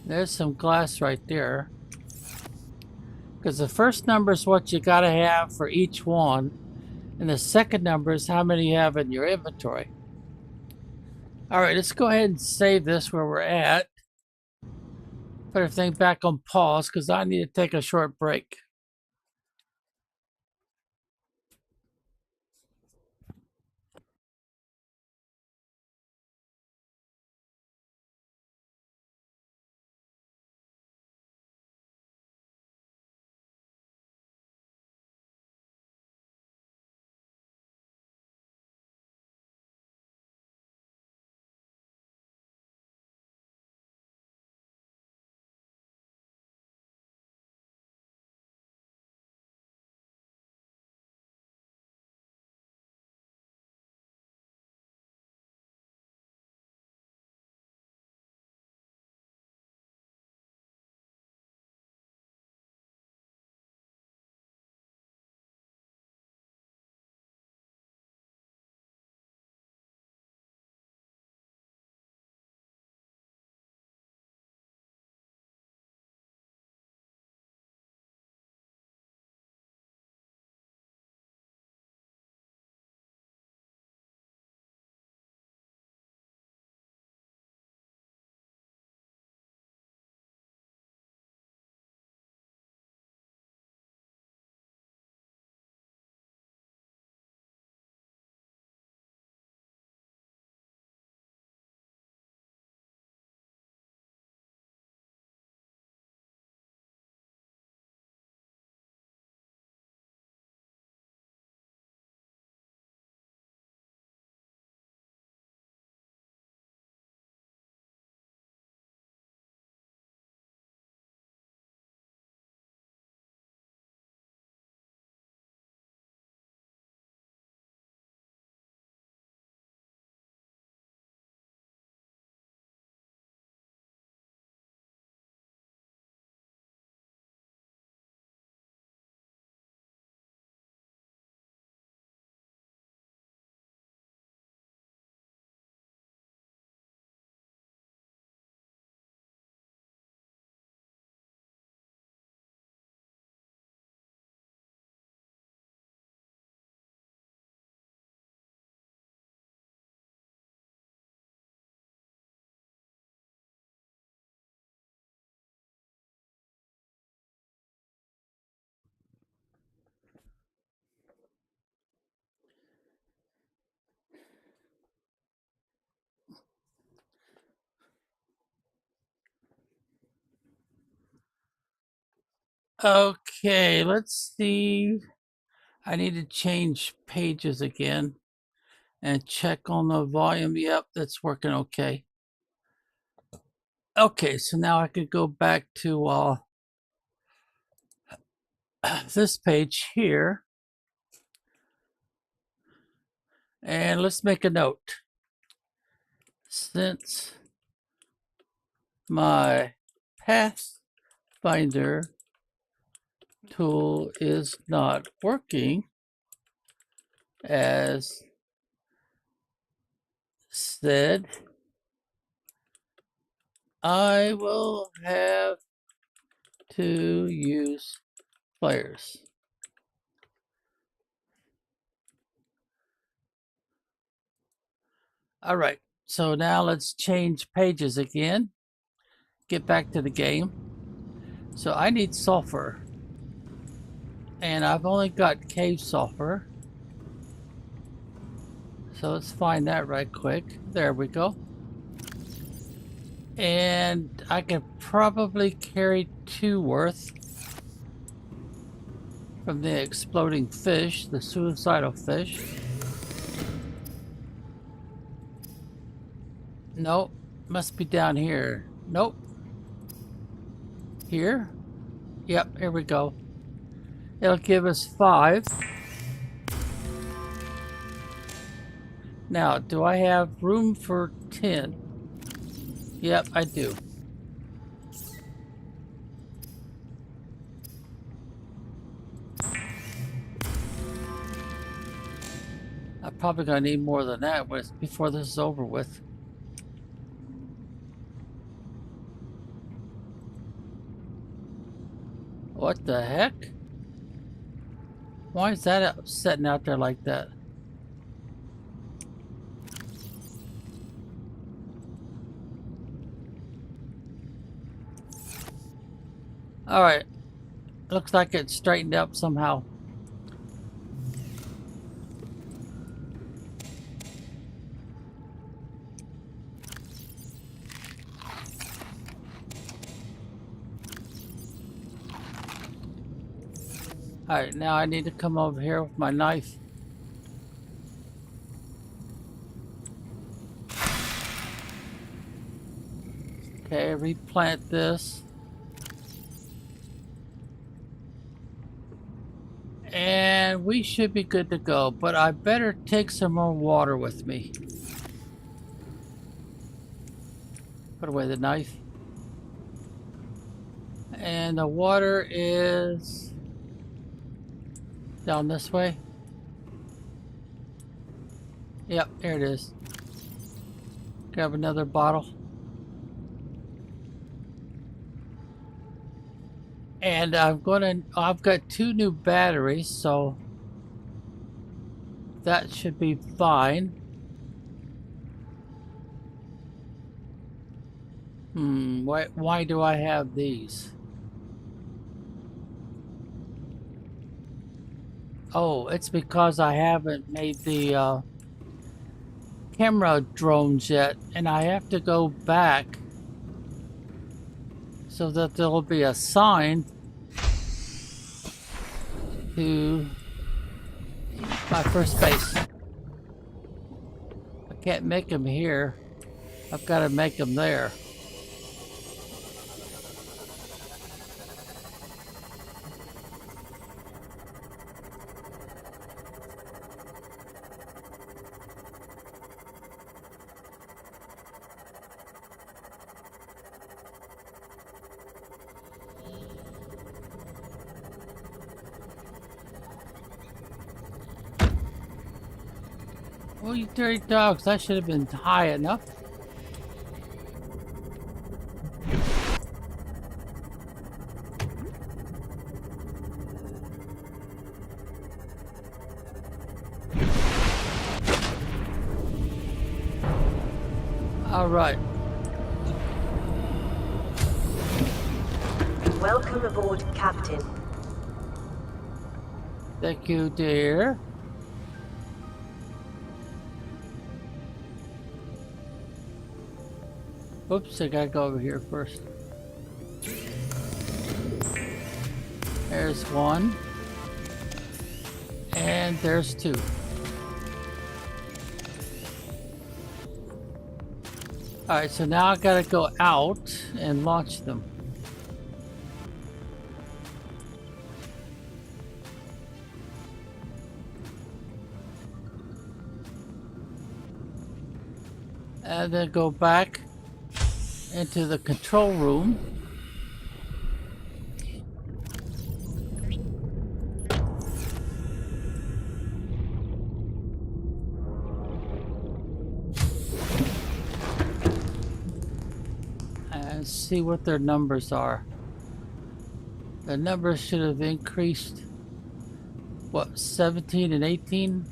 There's some glass right there. Because the first number is what you got to have for each one. And the second number is how many you have in your inventory. All right, let's go ahead and save this where we're at. Put everything back on pause because I need to take a short break. Okay, let's see. I need to change pages again and check on the volume. Yep, that's working okay. Okay, so now I could go back to this page here. And let's make a note. Since my Pathfinder tool is not working as said, I will have to use players. All right, so now let's change pages again. Get back to the game. So I need sulfur. And I've only got cave sulfur. So let's find that right quick. There we go. And I could probably carry 2 worth from the exploding fish, the suicidal fish. Nope, must be down here. Nope. Here? Yep, here we go. It'll give us 5. Now, do I have room for 10? Yep, I do. I'm probably gonna need more than that before this is over with. What the heck? Why is that sitting out there like that? Alright. Looks like it's straightened up somehow. Alright, now I need to come over here with my knife. Okay, replant this. And we should be good to go, but I better take some more water with me. Put away the knife. And the water is down this way. Yep, here it is. Grab another bottle. And I've got 2 new batteries, so that should be fine. Why do I have these? Oh, it's because I haven't made the camera drones yet, and I have to go back so that there will be a sign to my first base. I can't make them here. I've got to make them there. Oh, you dirty dogs, that should have been high enough. All right. Welcome aboard, Captain. Thank you, dear. Oops, I gotta go over here first. There's 1. And there's 2. Alright, so now I gotta go out and launch them. And then go back into the control room. And see what their numbers are. The numbers should have increased, what, 17 and 18?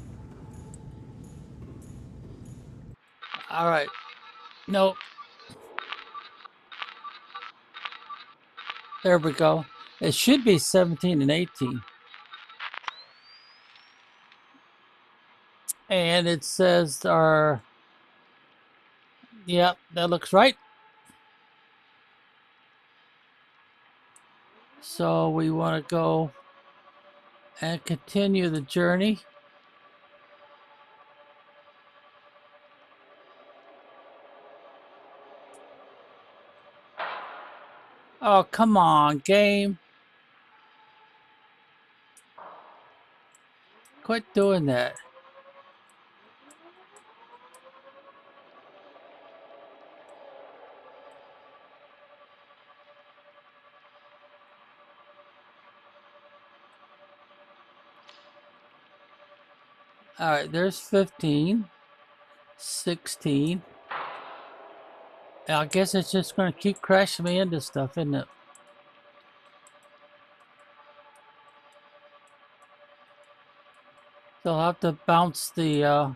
All right. Nope. There we go. It should be 17 and 18. And it says our, yep, that looks right. So we want to go and continue the journey. Oh, come on, game. Quit doing that. All right, there's 15, 16. I guess it's just going to keep crashing me into stuff, isn't it? So I'll have to bounce the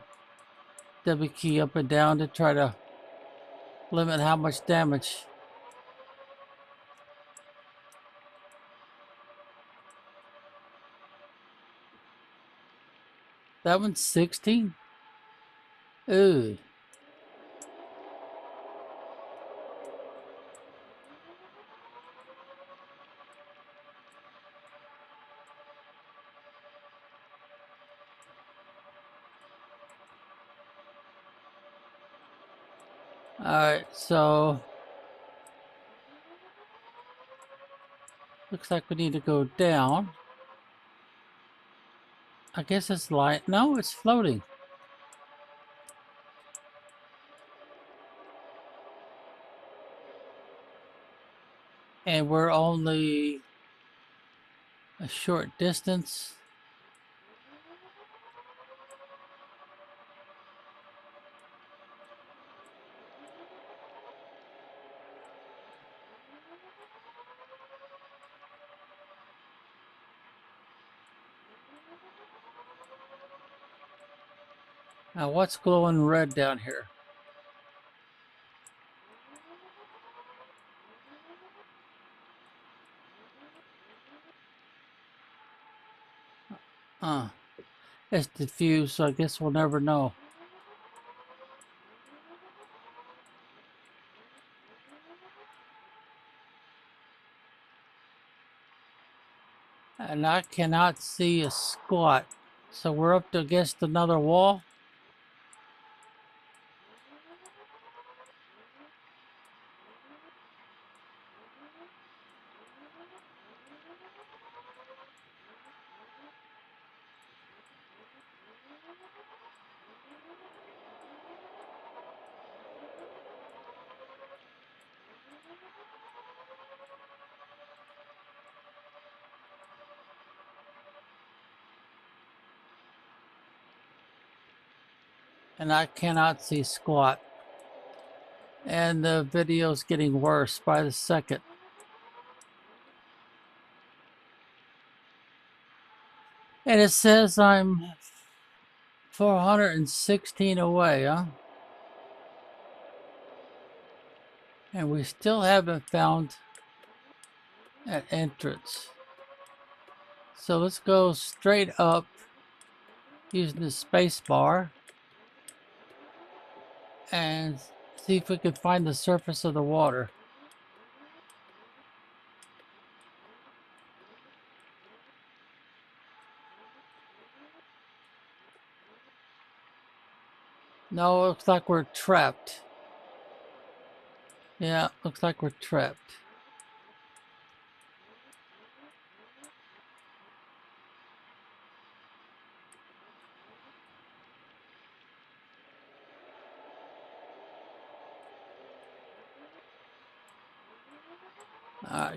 W key up and down to try to limit how much damage. That one's 16? Ooh. Alright, so looks like we need to go down. I guess it's light. No, it's floating. And we're only a short distance. Now what's glowing red down here? It's diffused, so I guess we'll never know. And I cannot see a squat. So we're up against another wall. And I cannot see squat. And the video's getting worse by the second. And it says I'm 416 away, huh? And we still haven't found an entrance. So let's go straight up using the space bar and see if we can find the surface of the water. No, it looks like we're trapped. Yeah, looks like we're trapped.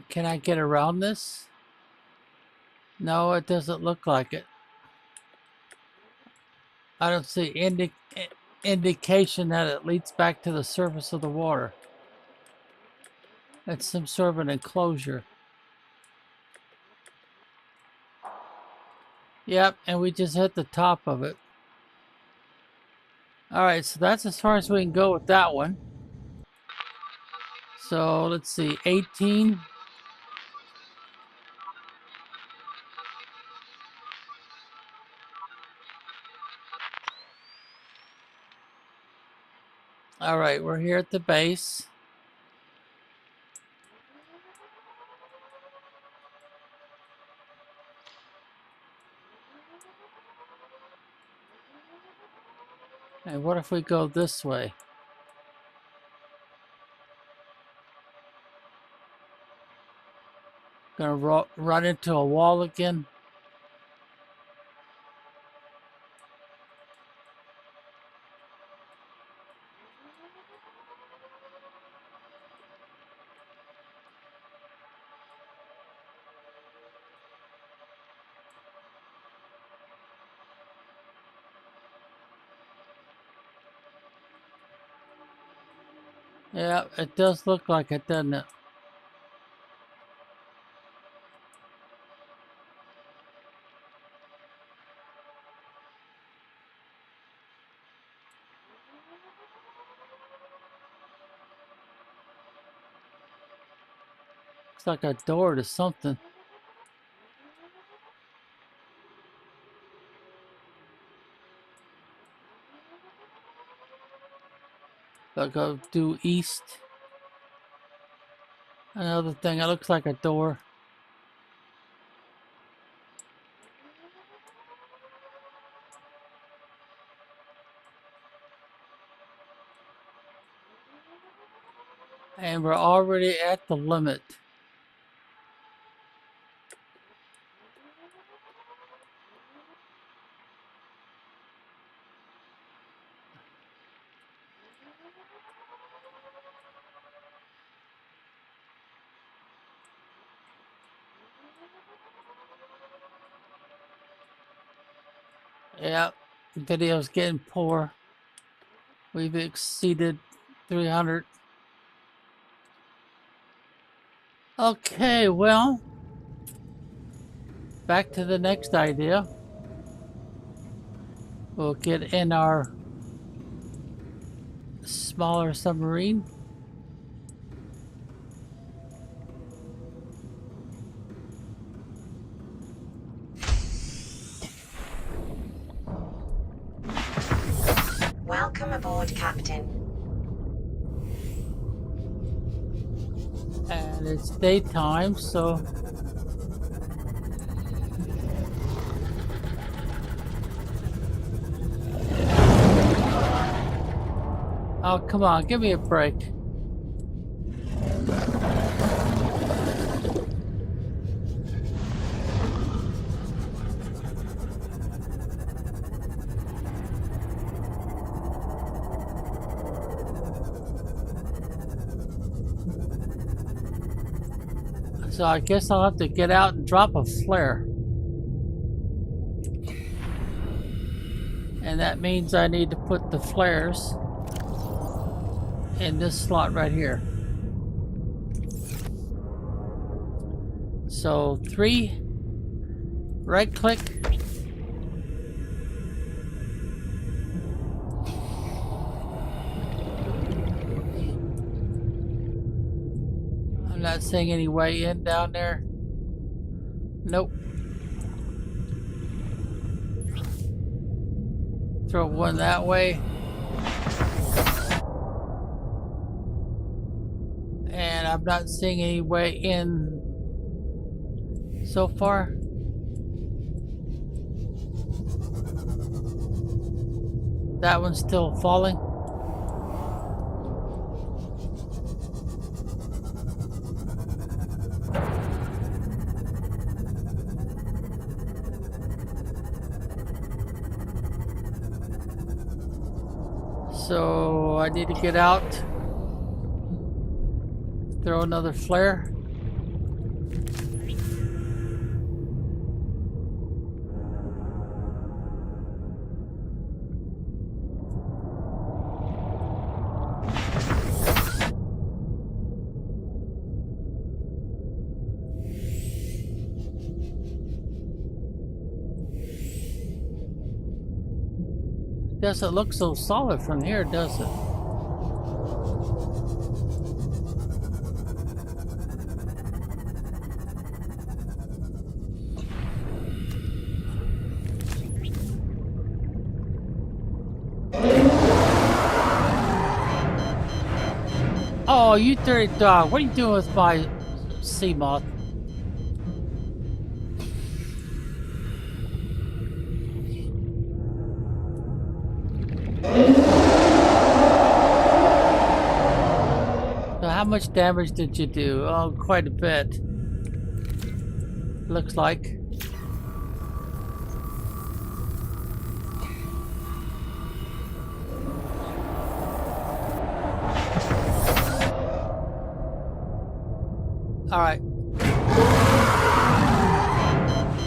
Can I get around this? No, it doesn't look like it. I don't see indication that it leads back to the surface of the water. It's some sort of an enclosure. Yep, and we just hit the top of it. Alright, so that's as far as we can go with that one. So let's see, 18. Alright, we're here at the base. And what if we go this way? Gonna run into a wall again. Yeah, it does look like it, doesn't it? It's like a door to something. I'll go due east. Another thing, it looks like a door. And we're already at the limit. Yeah, video's getting poor. We've exceeded 300. Okay, well, back to the next idea. We'll get in our smaller submarine. Welcome aboard, Captain. And it's daytime, so oh, come on, give me a break. So I guess I'll have to get out and drop a flare. And that means I need to put the flares in this slot right here. So 3, right click. I'm not seeing any way in down there. Nope. Throw one that way. And I'm not seeing any way in so far. That one's still falling. So I need to get out, throw another flare. Doesn't look so solid from here, does it? Oh, you dirty dog. What are you doing with my sea moth? So how much damage did you do? Oh, quite a bit. Looks like. All right.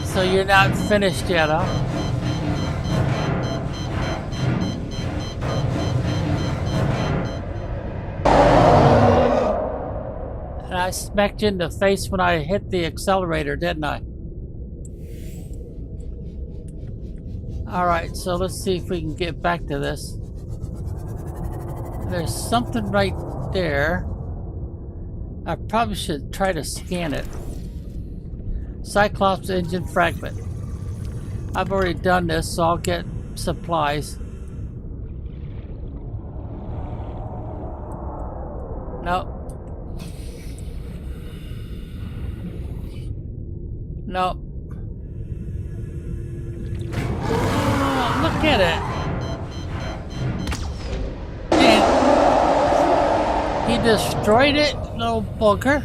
So you're not finished yet, huh? And I smacked you in the face when I hit the accelerator, didn't I? All right, so let's see if we can get back to this. There's something right there. I probably should try to scan it. Cyclops engine fragment. I've already done this, so I'll get supplies. No. No. Oh, look at it. Man. He destroyed it, little bugger.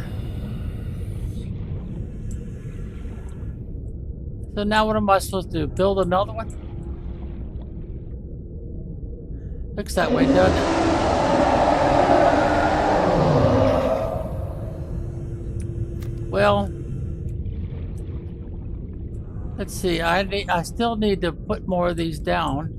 So now what am I supposed to do? Build another one? Looks that way, doesn't it? Well, let's see. I still need to put more of these down.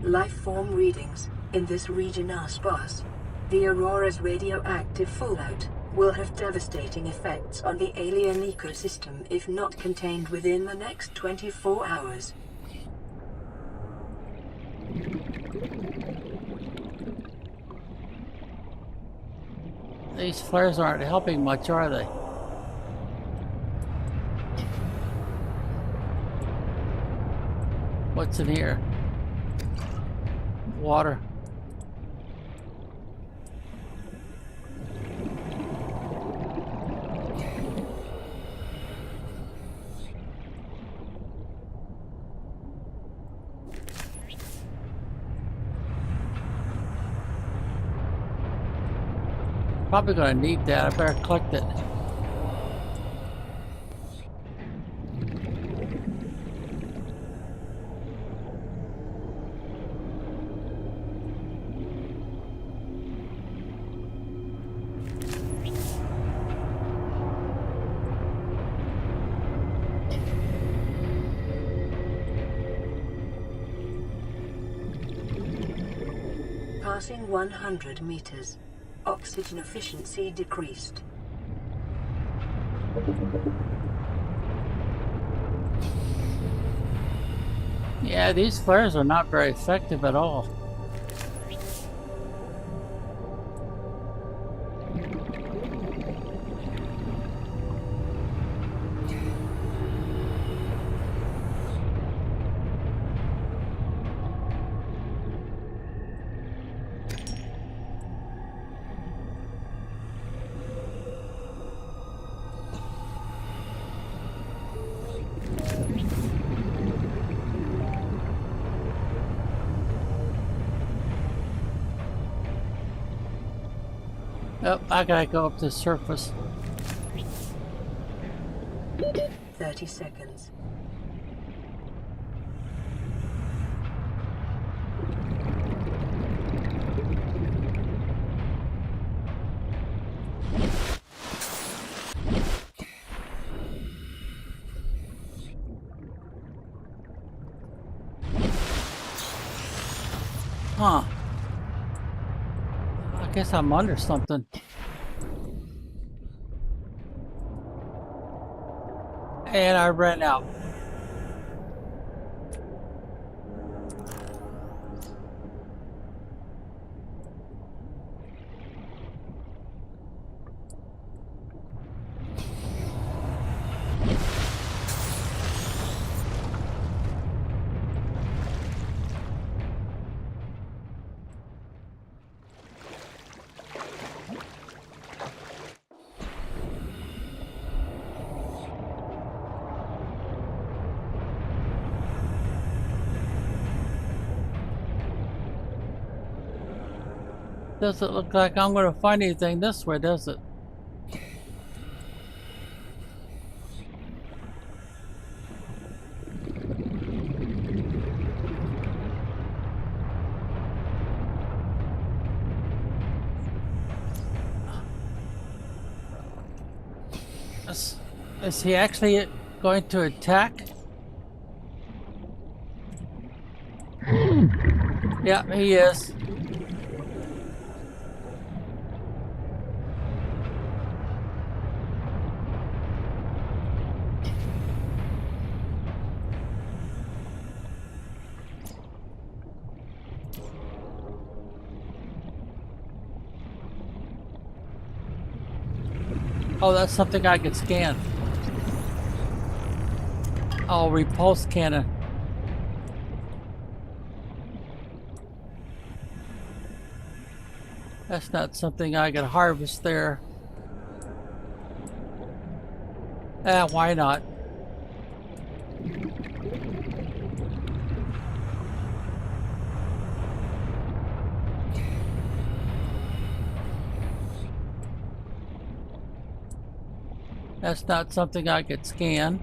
Life form readings in this region are sparse. The Aurora's radioactive fallout will have devastating effects on the alien ecosystem if not contained within the next 24 hours. These flares aren't helping much, are they? What's in here? Water. Probably gonna need that. I better collect it. Passing 100 meters. Oxygen efficiency decreased. Yeah, these flares are not very effective at all. Oh, I gotta go up to the surface. 30 seconds. Huh. guess I'm under something. And I ran out. Doesn't look like I'm going to find anything this way, does it? Is he actually going to attack? Yeah, he is. Oh, that's something I can scan. Oh, repulse cannon. That's not something I can harvest there. Why not? That's not something I could scan.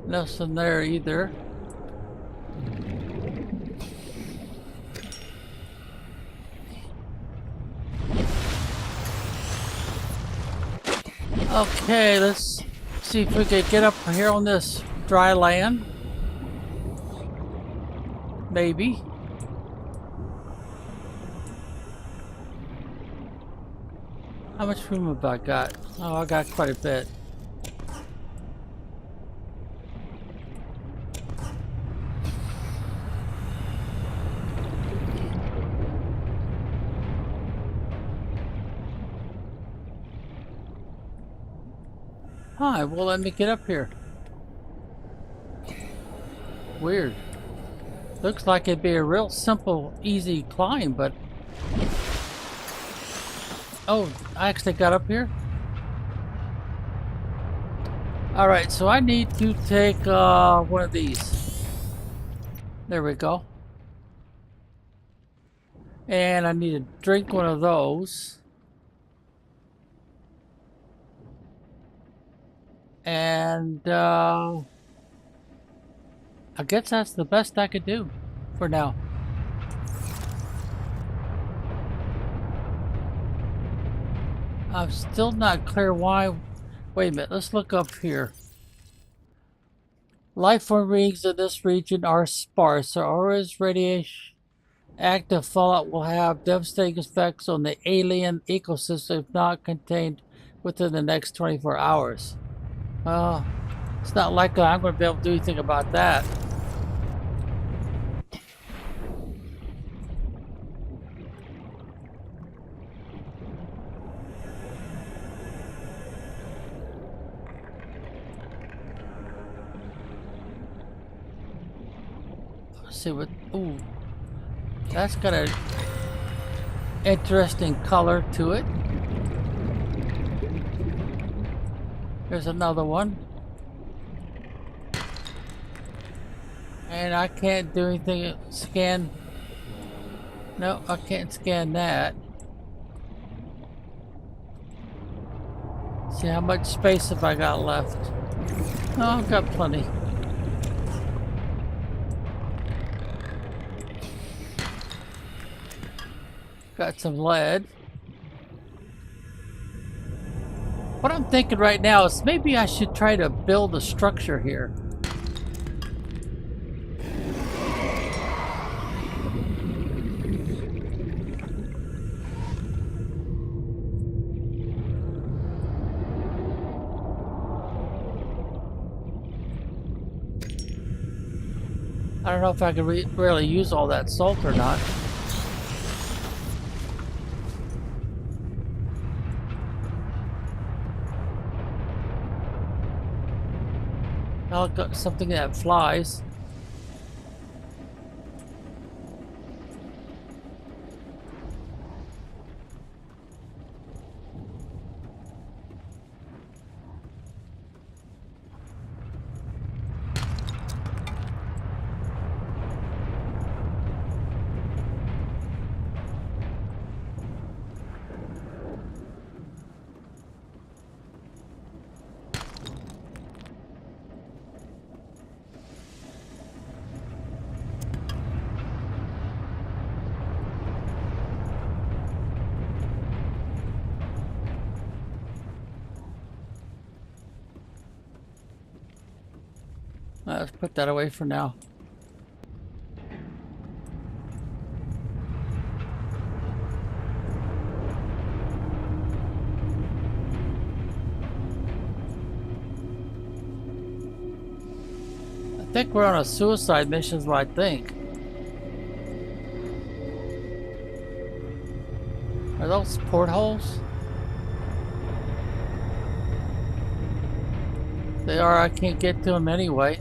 Nothing there either. Okay, let's see if we can get up here on this dry land. Maybe. How much room have I got? Oh, I got quite a bit. Hi, well, let me get up here. Weird. Looks like it'd be a real simple, easy climb, but... Oh, I actually got up here? Alright, so I need to take one of these. There we go. And I need to drink one of those. And I guess that's the best I could do for now. I'm still not clear why. Wait a minute, let's look up here. Life form readings in this region are sparse. Aura's radiation active fallout will have devastating effects on the alien ecosystem if not contained within the next 24 hours. Well, it's not like I'm going to be able to do anything about that. Let's see what... Ooh. That's got an interesting color to it. There's another one. And I can't do anything. Scan. No, I can't scan that. See how much space have I got left? Oh, I've got plenty. Got some lead. What I'm thinking right now is maybe I should try to build a structure here. I don't know if I can really use all that salt or not. I'll got something that flies. Let's put that away for now. I think we're on a suicide mission, is what I think. Are those portholes? They are. I can't get to them anyway.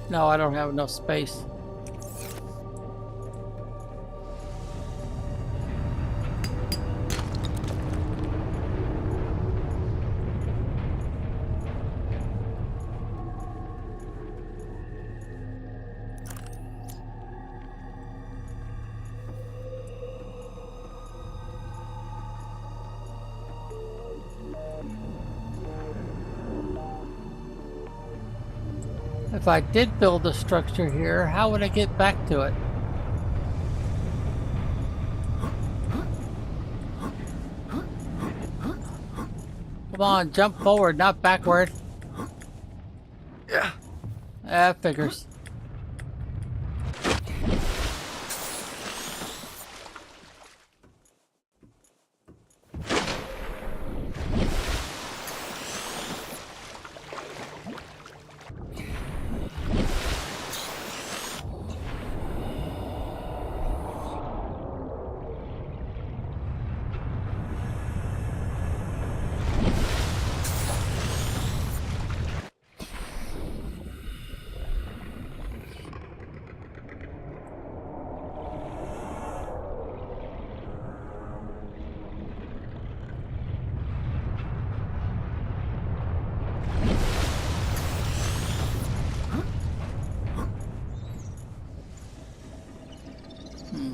No, I don't have enough space. If I did build a structure here, how would I get back to it? Come on, jump forward, not backward. Yeah. That figures.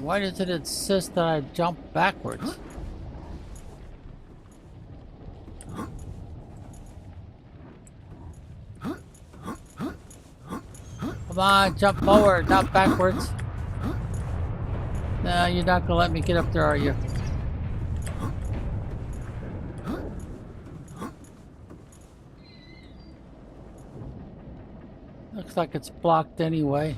Why does it insist that I jump backwards? Come on, jump forward, not backwards. No, you're not gonna let me get up there, are you? Looks like it's blocked anyway.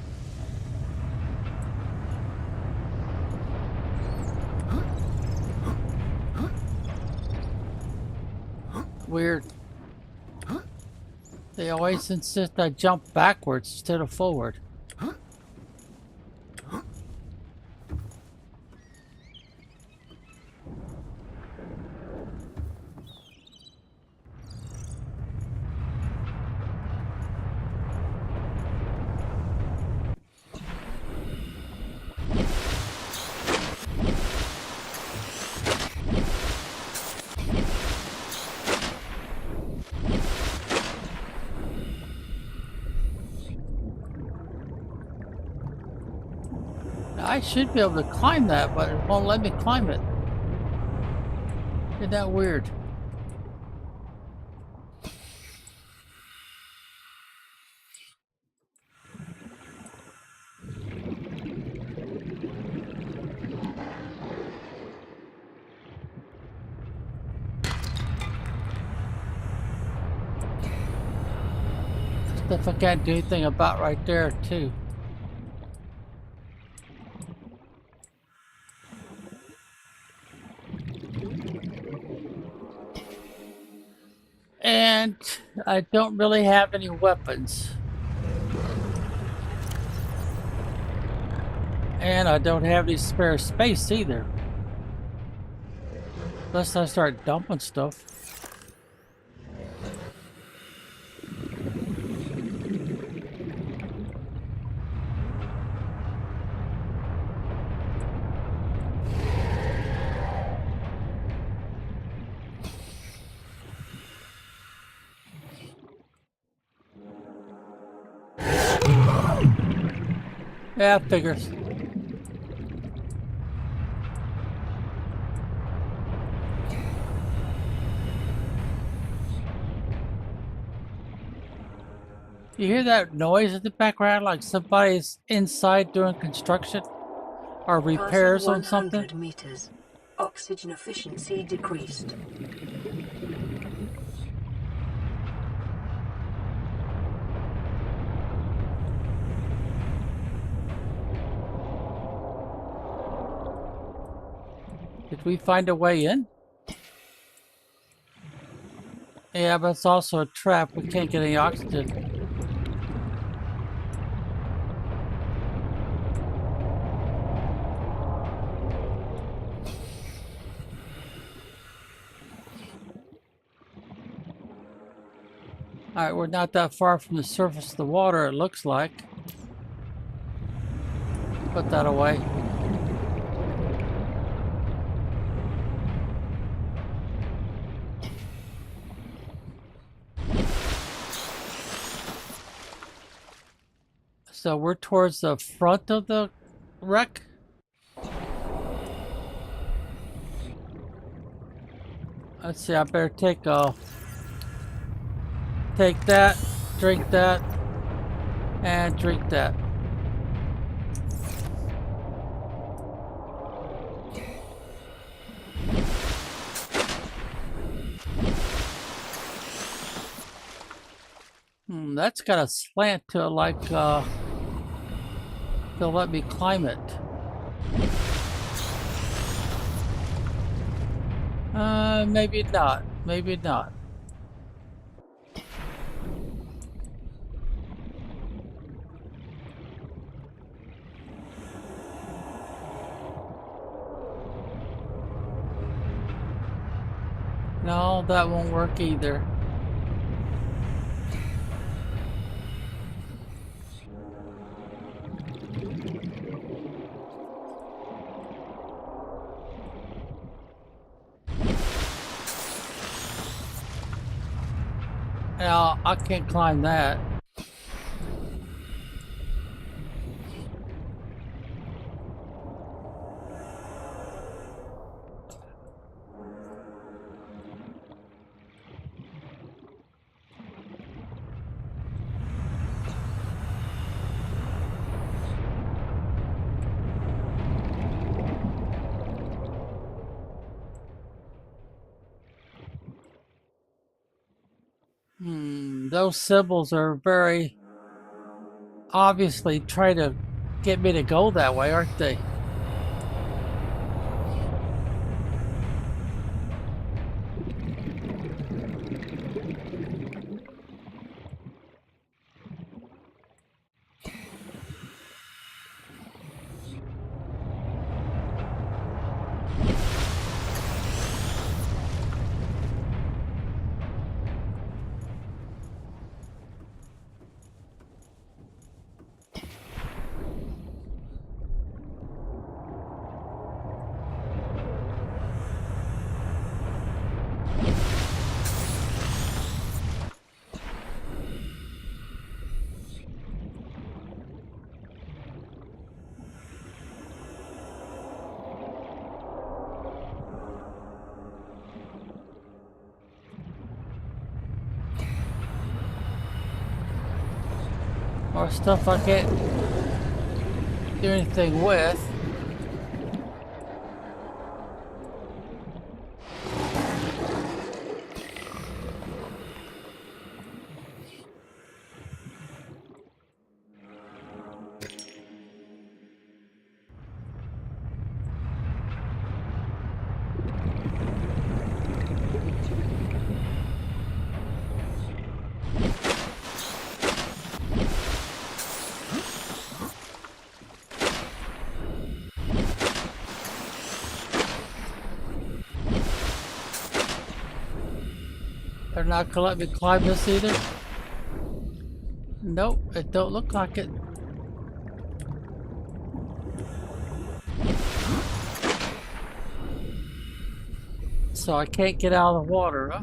Weird. They always insist I jump backwards instead of forward. I should be able to climb that, but it won't let me climb it. Isn't that weird? Stuff I can't do anything about right there, too. And I don't really have any weapons. And I don't have any spare space either. Unless I start dumping stuff. Yeah, figures. You hear that noise in the background like somebody's inside doing construction or Passing repairs on 100 something? meters. Oxygen efficiency decreased. Did we find a way in? Yeah, but it's also a trap. We can't get any oxygen. Alright, we're not that far from the surface of the water, it looks like. Put that away. So we're towards the front of the wreck. Let's see, I better take that, drink that, and drink that. That's got a slant to it, like they'll let me climb it. Maybe not. Maybe not. No, that won't work either. No, I can't climb that. Those symbols are very obviously trying to get me to go that way, aren't they? More stuff I can't do anything with. not gonna let me climb this either? Nope, it don't look like it. So I can't get out of the water, huh?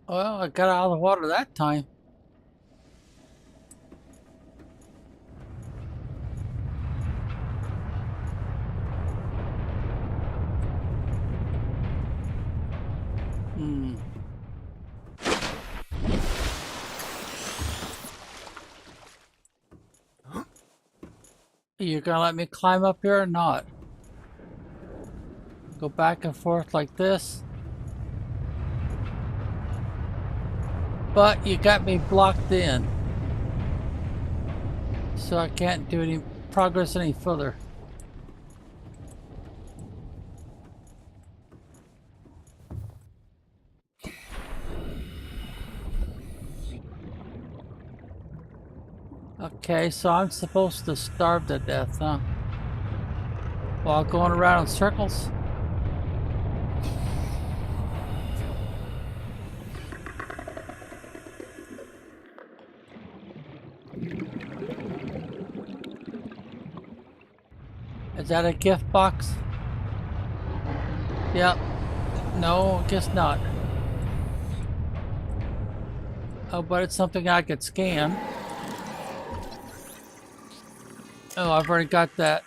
Well, I got out of the water that time. Hmm. You're gonna let me climb up here or not? Go back and forth like this. But you got me blocked in. So I can't do any progress any further. Okay, so I'm supposed to starve to death, huh? While going around in circles? Is that a gift box? Yep. No, I guess not. Oh, but it's something I could scan. Oh, I've already got that.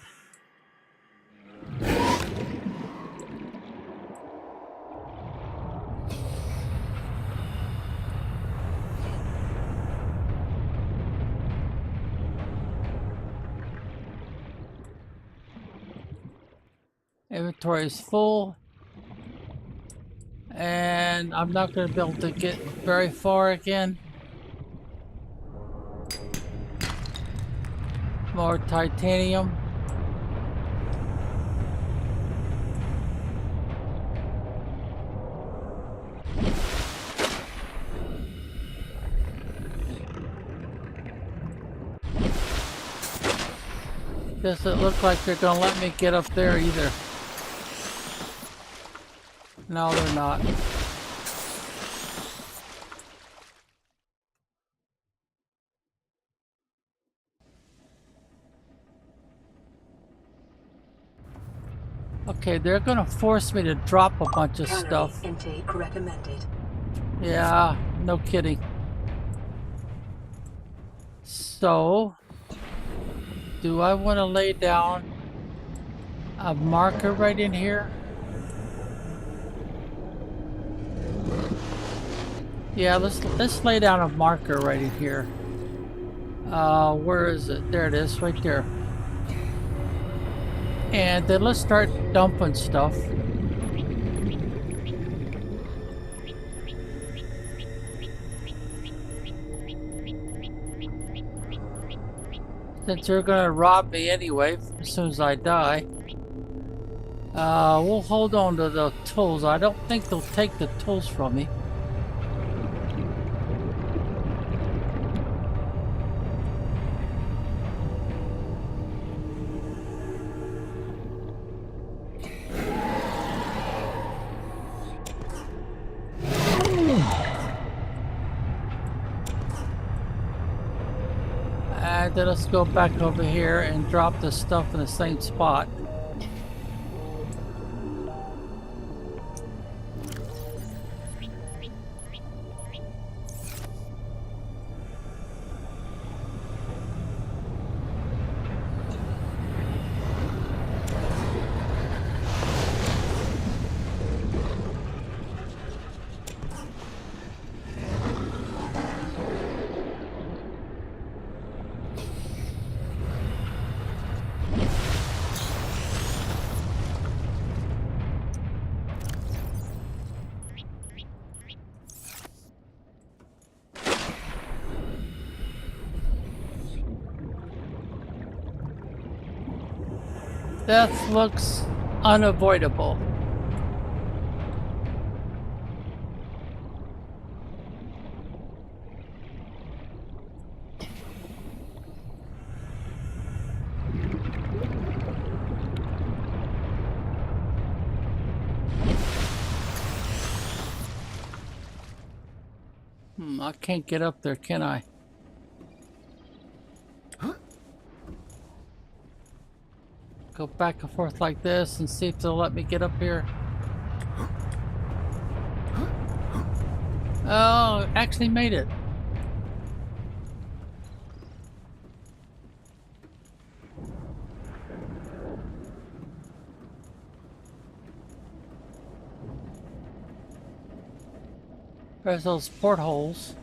Inventory is full. And I'm not going to be able to get very far again. More titanium. Doesn't look like they're going to let me get up there either. No, they're not. Okay, they're gonna force me to drop a bunch of stuff. Intake recommended. Yeah, no kidding. So, do I want to lay down a marker right in here? Yeah, let's lay down a marker right in here. Where is it? There it is, right there. And then let's start dumping stuff. Since they're gonna rob me anyway, as soon as I die. We'll hold on to the tools. I don't think they'll take the tools from me. And then let's go back over here and drop the stuff in the same spot. That looks unavoidable. I can't get up there, can I? Go back and forth like this and see if they'll let me get up here. Oh, actually made it. There's those portholes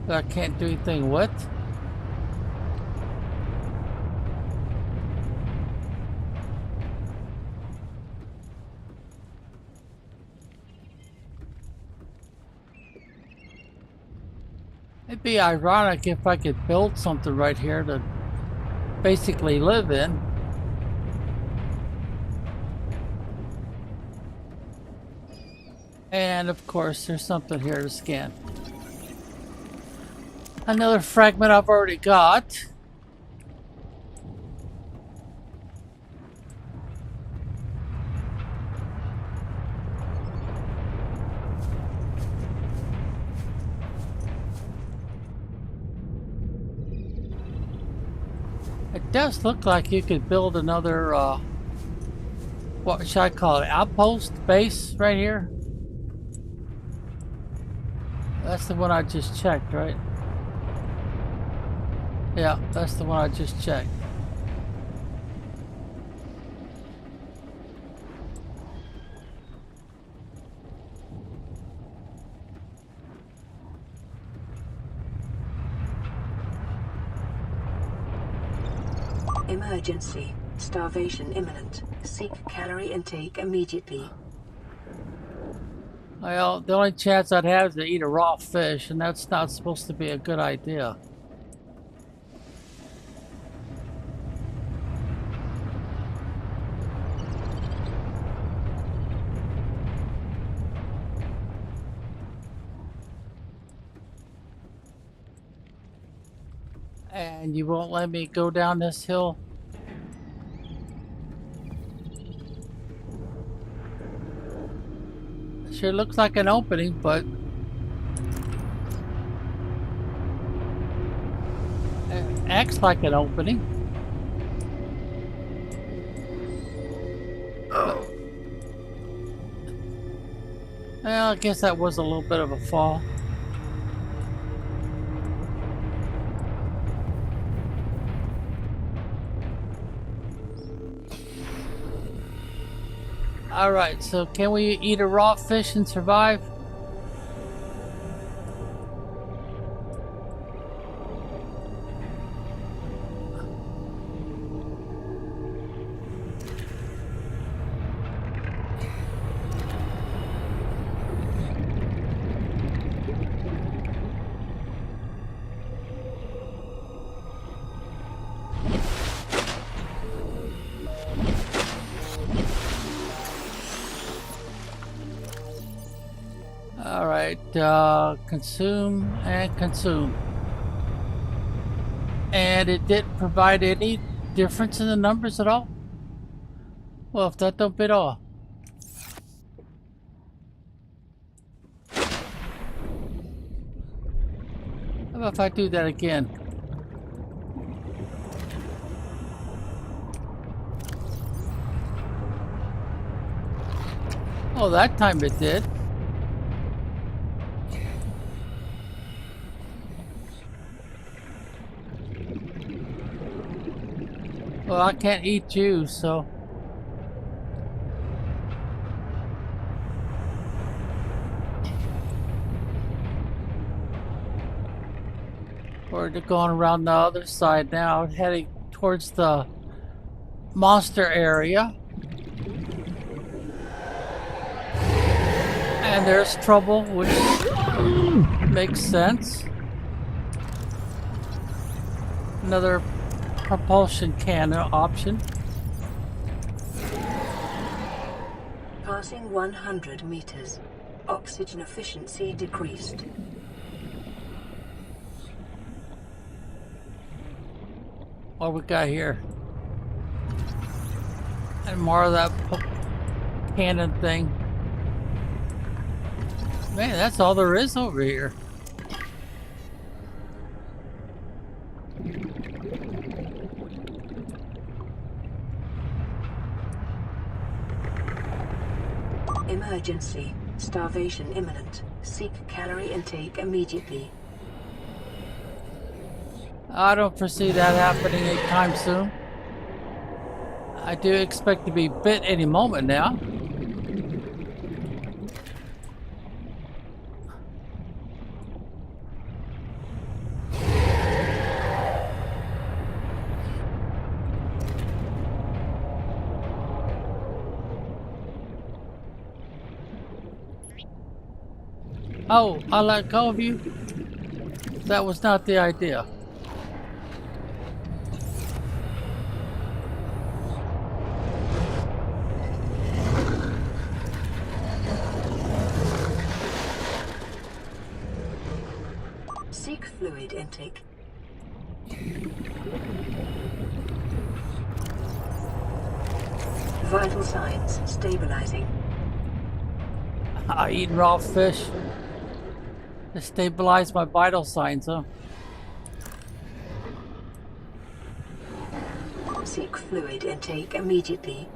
that I can't do anything with. It'd be ironic if I could build something right here to basically live in. And of course, there's something here to scan. Another fragment I've already got. It does look like you could build another, what should I call it, outpost base right here. That's the one I just checked, right? Yeah, that's the one I just checked. Emergency. Starvation imminent. Seek calorie intake immediately. Well, the only chance I'd have is to eat a raw fish, and that's not supposed to be a good idea. And you won't let me go down this hill? Sure looks like an opening, but it acts like an opening. Well, I guess that was a little bit of a fall. Alright, so can we eat a raw fish and survive? Consume and consume. And it didn't provide any difference in the numbers at all? Well, if that don't beat all. How about if I do that again? Oh, that time it did. Well, I can't eat you, so... We're going around the other side now, heading towards the monster area. And there's trouble, which makes sense. Another propulsion cannon option. Passing 100 meters. Oxygen efficiency decreased. What we got here? And more of that cannon thing. Man, that's all there is over here. Emergency. Starvation imminent. Seek calorie intake immediately. I don't foresee that happening anytime soon. I do expect to be bit any moment now. Oh, I let go of you? That was not the idea. Seek fluid intake. Vital signs stabilizing. I eat raw fish to stabilize my vital signs, huh? Seek fluid intake immediately.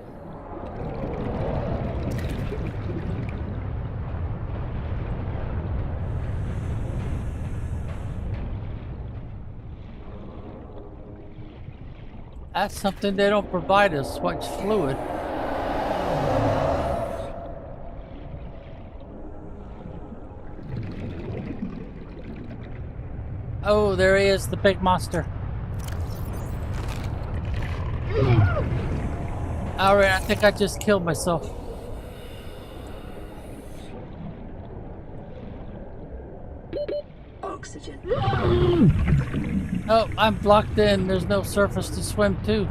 That's something they don't provide us, much fluid. Oh, there he is, the big monster. Alright, I think I just killed myself. Oxygen. Oh, I'm blocked in. There's no surface to swim to.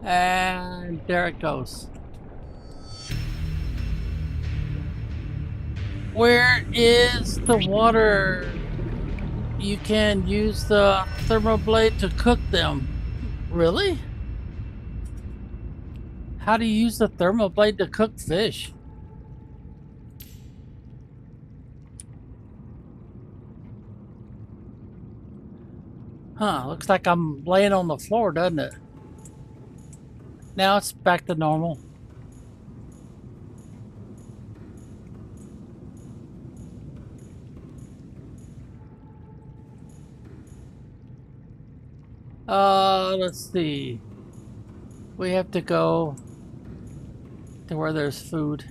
And there it goes. Where is the water? You can use the thermal blade to cook them. Really? How do you use the thermal blade to cook fish? Huh, looks like I'm laying on the floor, doesn't it? Now it's back to normal. Let's see. We have to go to where there's food.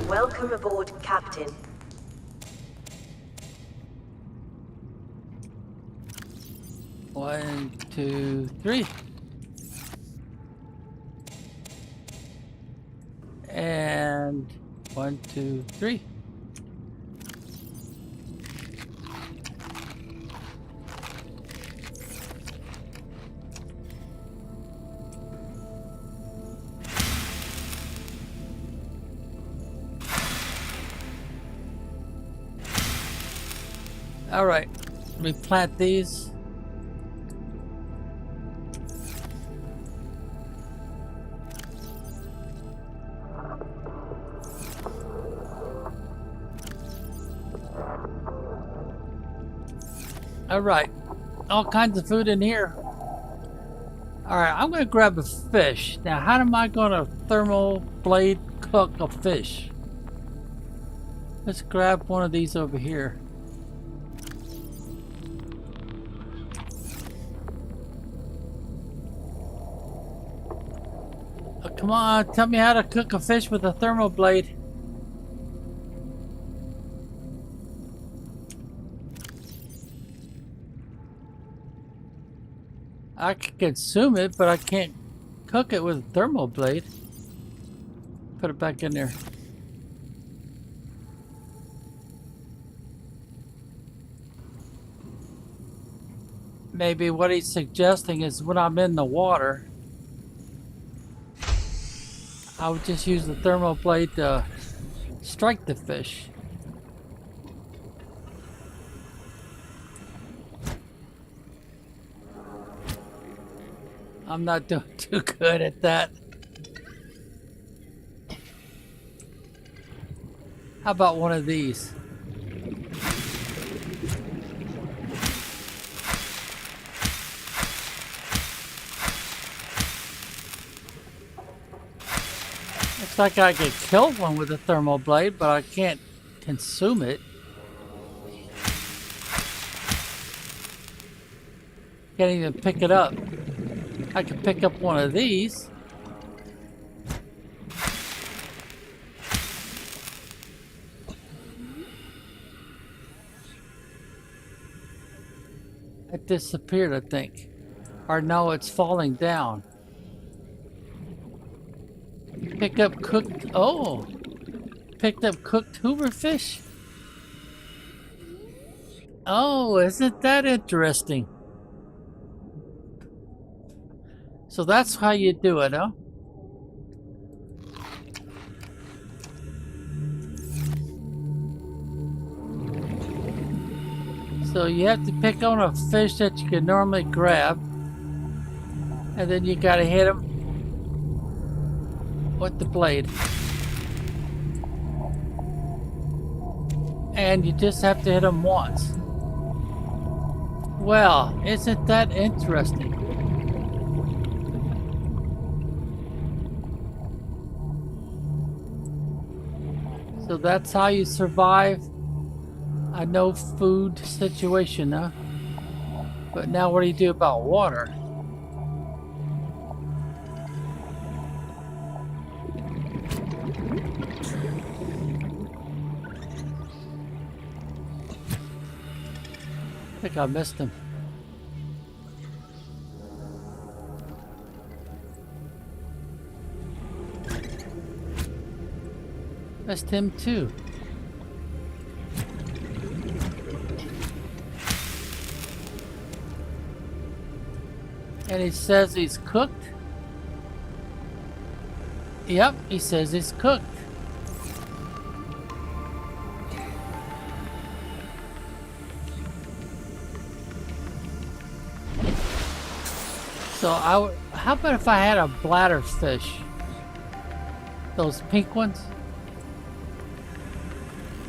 Welcome aboard, Captain. One, two, three. And 1, 2, 3. All right, let me plant these. All right, all kinds of food in here. All right, I'm gonna grab a fish. Now, how am I gonna thermal blade cook a fish? Let's grab one of these over here. Oh, come on, tell me how to cook a fish with a thermal blade. I can consume it, but I can't cook it with a thermal blade. Put it back in there. Maybe what he's suggesting is when I'm in the water, I would just use the thermal blade to strike the fish. I'm not doing too good at that. How about one of these? Looks like I could kill one with a thermal blade, but I can't consume it. Can't even pick it up. I could pick up one of these. It disappeared, I think. Or no, it's falling down. Pick up cooked... Oh! Picked up cooked hooverfish? Oh, isn't that interesting? So that's how you do it, huh? So you have to pick on a fish that you can normally grab, and then you gotta hit him with the blade. And you just have to hit him once. Well, isn't that interesting? So that's how you survive a no food situation, huh? But now what do you do about water? I think I missed him. Missed him too. And he says he's cooked. Yep, he says he's cooked. So how about if I had a bladder fish? Those pink ones?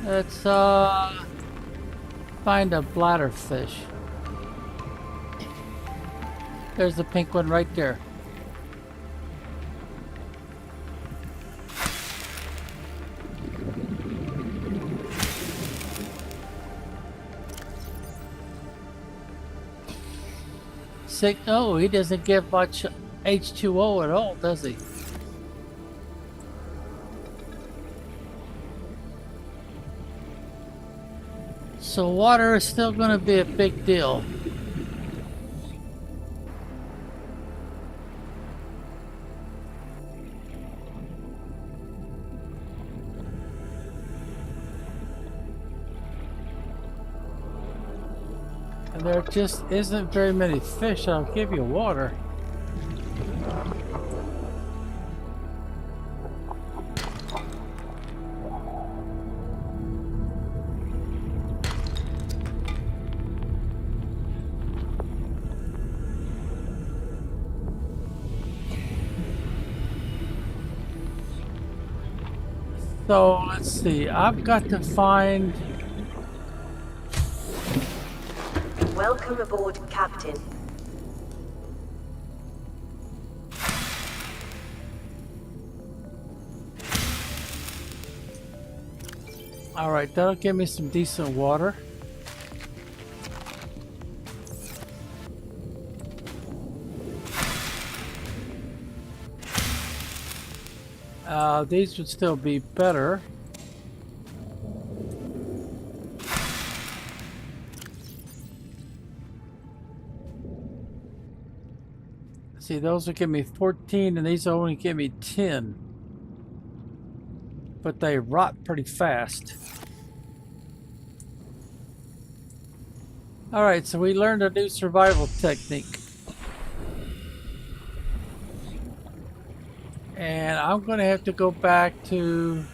Let's find a bladder fish. There's the pink one right there. Oh, he doesn't give much H2O at all, does he? So water is still going to be a big deal. And there just isn't very many fish that'll give you water. So let's see, I've got to find... Welcome aboard, Captain. Alright, that'll give me some decent water. These would still be better. See, those will give me 14 and these only give me 10. But they rot pretty fast. Alright, so we learned a new survival technique. And I'm going to have to go back to...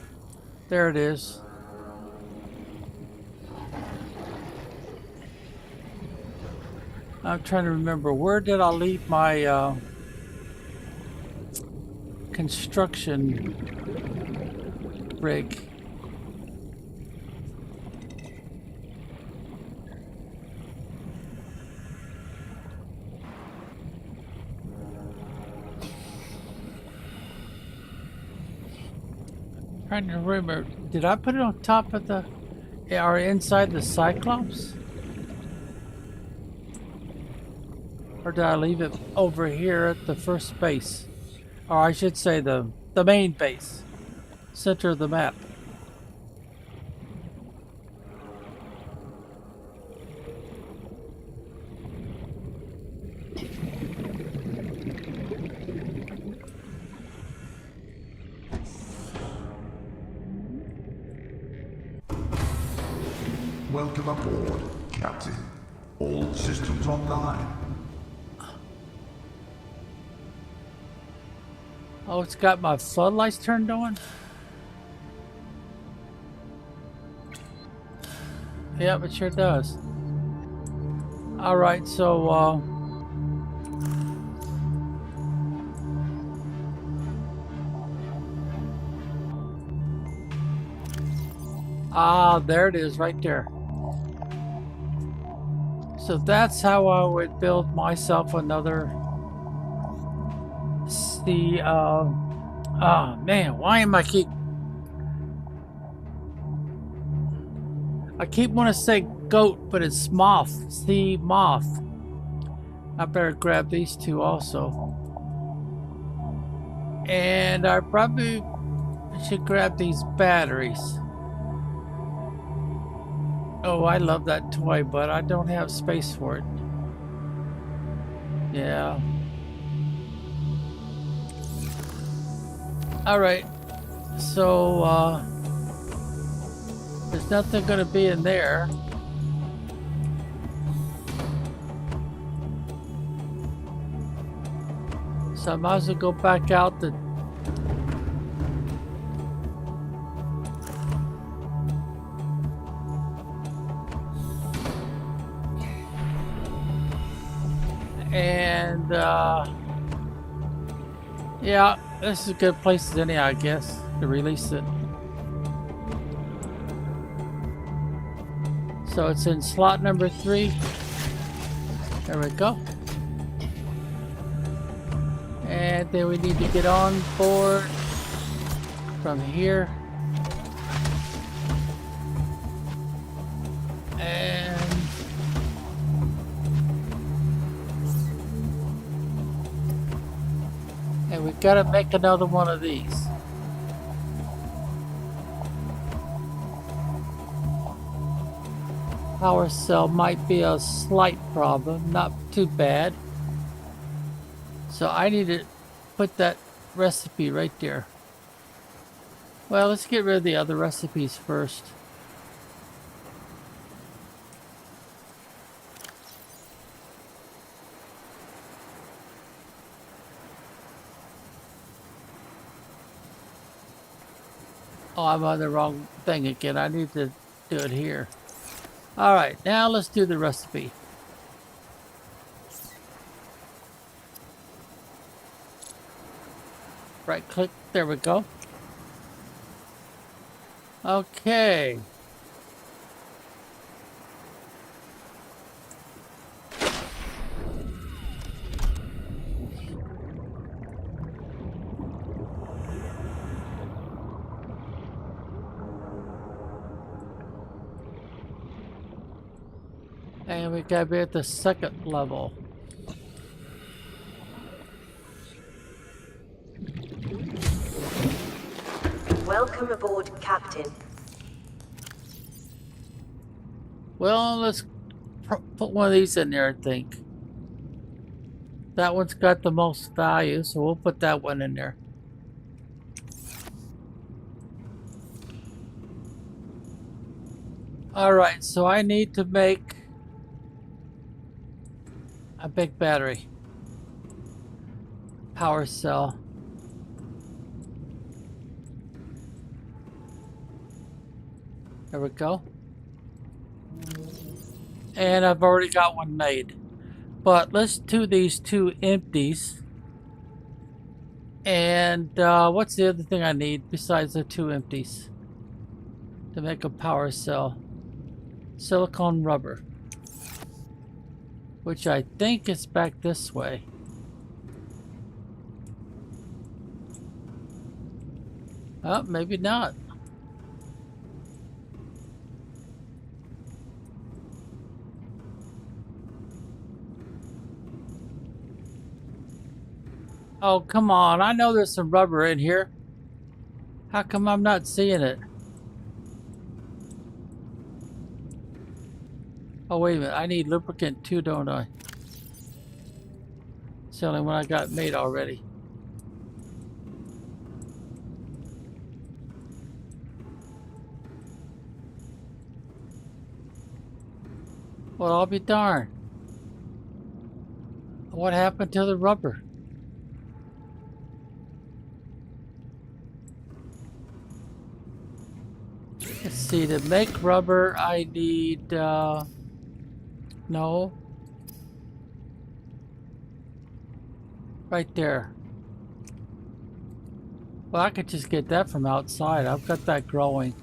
There it is. I'm trying to remember, where did I leave my construction rig? Trying to remember, did I put it on top of the, or inside the Cyclops? Or did I leave it over here at the first base? Or I should say the main base, center of the map. Welcome aboard, Captain. All systems online. Oh, it's got my floodlights turned on? Yep, it sure does. Alright, so, there it is, right there. So that's how I would build myself another... The, oh man, why am I keep wanting to say goat, but it's moth. See, moth. I better grab these two also. And I probably should grab these batteries. Oh, I love that toy, but I don't have space for it. Yeah. Alright. So, there's nothing gonna be in there. So I might as well go back out the... And, yeah, this is a good place as any, I guess, to release it. So it's in slot number 3. There we go. And then we need to get on board from here. And we've got to make another one of these. Power cell might be a slight problem, not too bad. So I need to put that recipe right there. Well, let's get rid of the other recipes first. Oh, I'm on the wrong thing again. I need to do it here. All right, now let's do the recipe. Right click, there we go. Okay. And we gotta be at the second level. Welcome aboard, Captain. Well, let's put one of these in there, I think. That one's got the most value, so we'll put that one in there. Alright, so I need to make a big battery. Power cell. There we go. And I've already got one made. But let's do these two empties. And what's the other thing I need besides the two empties to make a power cell? Silicone rubber, which I think is back this way. Oh, maybe not. Oh, come on. I know there's some rubber in here. How come I'm not seeing it? Oh, wait a minute. I need lubricant too, don't I? It's the only one I got made already. Well, I'll be darned. What happened to the rubber? Let's see, to make rubber, I need, no. Right there. Well, I could just get that from outside. I've got that growing.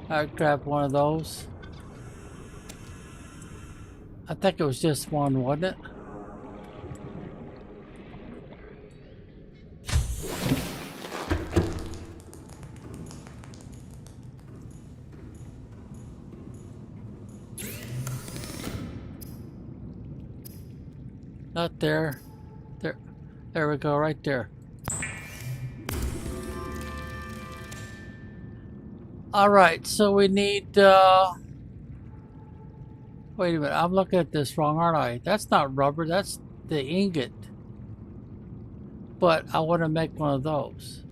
I'll grab one of those. I think it was just one, wasn't it? Not there. There we go, right there. Alright, so we need, wait a minute, I'm looking at this wrong, aren't I? That's not rubber, that's the ingot. But I want to make one of those.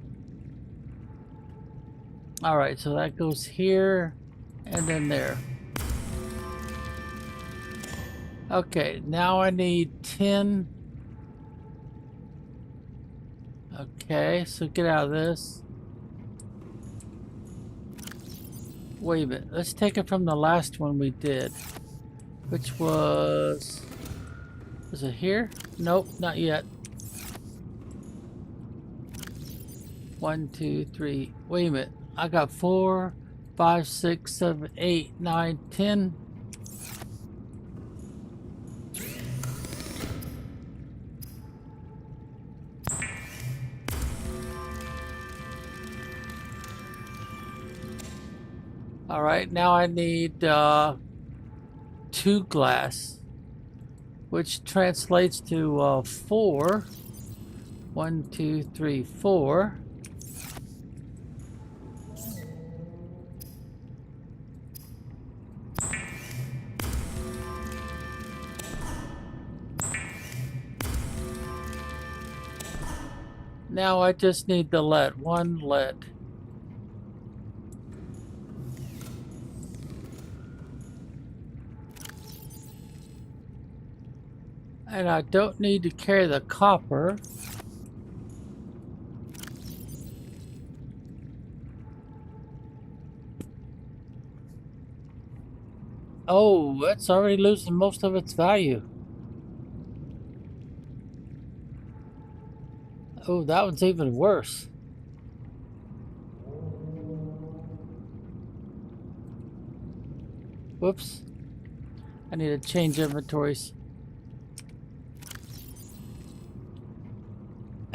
Alright, so that goes here, and then there. Okay, now I need 10. Okay, so get out of this. Wait a minute, let's take it from the last one we did. Which was it here? Nope, not yet. 1, 2, 3, wait a minute. I got 4, 5, 6, 7, 8, 9, 10. Alright, now I need 2 glass, which translates to 4. 1, 2, 3, 4. Now I just need the lead, 1 lead. And I don't need to carry the copper. Oh, it's already losing most of its value. Oh, that one's even worse. Whoops. I need to change inventories.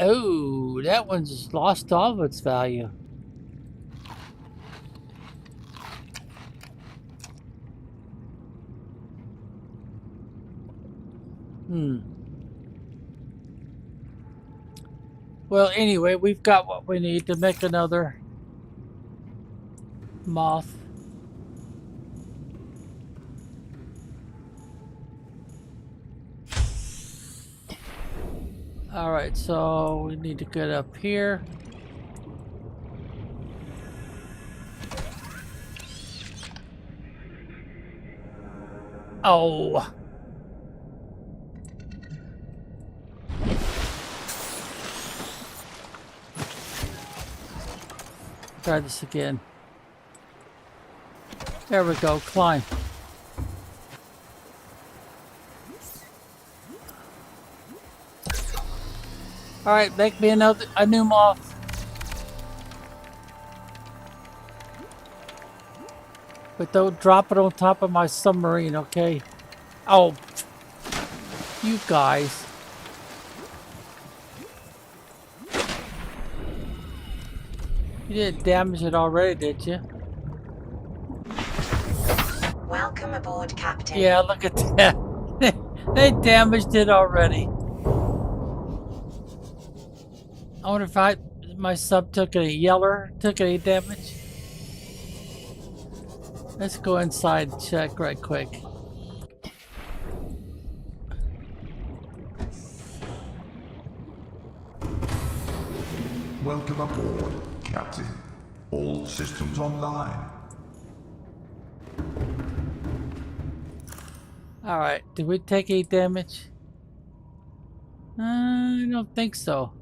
Oh, that one's lost all of its value. Well, anyway, we've got what we need to make another moth. Alright, so we need to get up here. Oh! Try this again. There we go, climb. Alright, make me a new moth. But don't drop it on top of my submarine, okay? Oh, you guys. You didn't damage it already, did you? Welcome aboard, Captain. Yeah, look at that. They damaged it already. I wonder if my sub took any damage. Let's go inside and check right quick. Welcome aboard, Captain. All systems online. Alright, did we take any damage? I don't think so.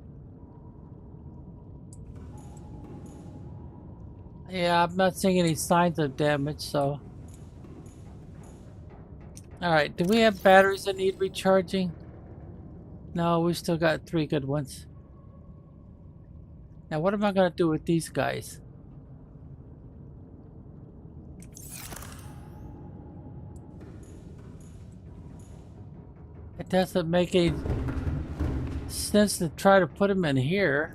Yeah, I'm not seeing any signs of damage, so. Alright, do we have batteries that need recharging? No, we still got 3 good ones. Now, what am I going to do with these guys? It doesn't make any sense to try to put them in here.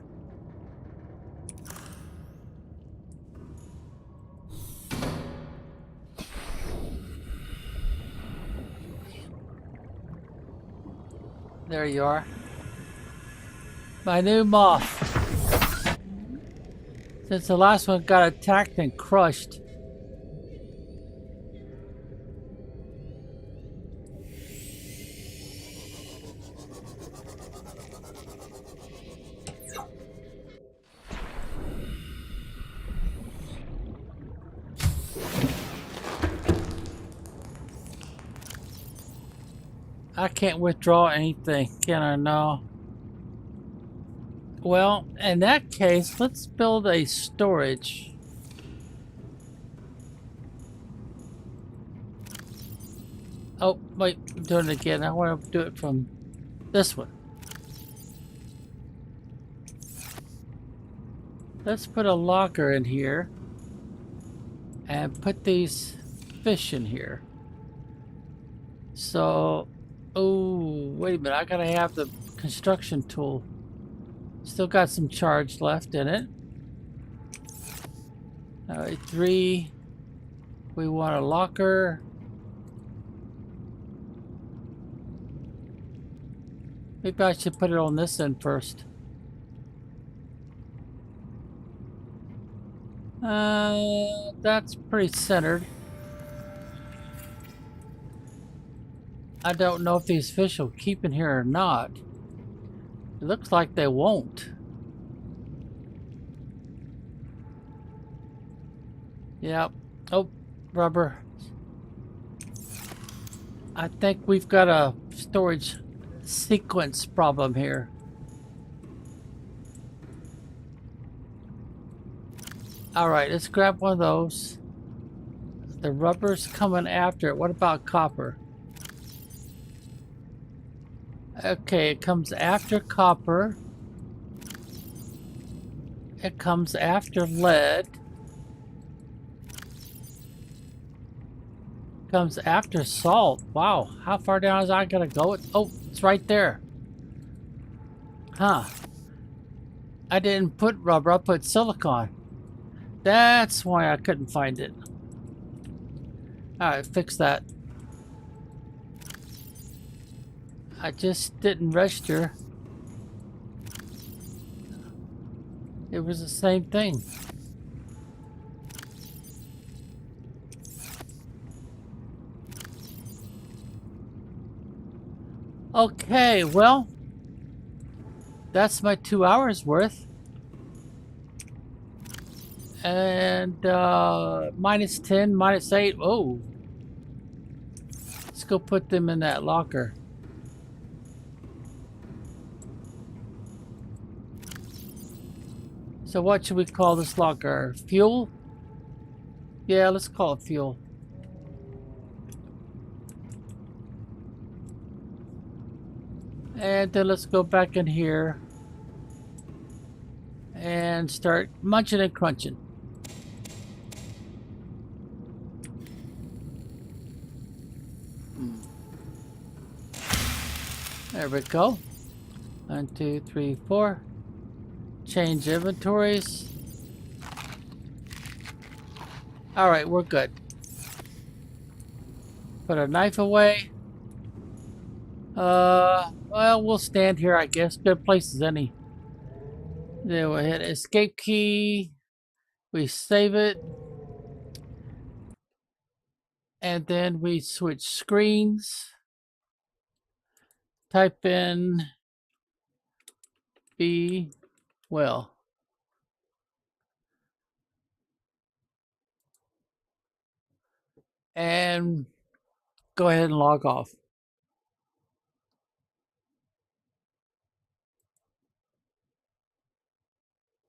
There you are. My new moth. Since the last one got attacked and crushed. I can't withdraw anything, can I? No. Well, in that case, let's build a storage. Oh, wait, I'm doing it again. I want to do it from this one. Let's put a locker in here and put these fish in here. So, oh, wait a minute. I gotta have the construction tool. Still got some charge left in it. Alright, 3. We want a locker. Maybe I should put it on this end first. That's pretty centered. I don't know if these fish will keep in here or not. It looks like they won't. Yep. Oh, rubber. I think we've got a storage sequence problem here. Alright, let's grab one of those. The rubber's coming after it. What about copper? Okay, it comes after copper. It comes after lead. Comes after salt. Wow, how far down is I gonna go? Oh, it's right there. Huh. I didn't put rubber, I put silicone. That's why I couldn't find it. Alright, fix that. I just didn't register. It was the same thing. Okay, well, That's my 2 hours worth. And minus 10, minus 8. Oh, let's go put them in that locker. So what should we call this locker? Fuel? Yeah, let's call it fuel. And then let's go back in here and start munching and crunching. There we go. 1, 2, 3, 4. Change inventories. Alright, we're good. Put our knife away. Well, we'll stand here, I guess. Good place as any. Then we'll hit escape key. We save it. And then we switch screens. Type in be well. And go ahead and log off.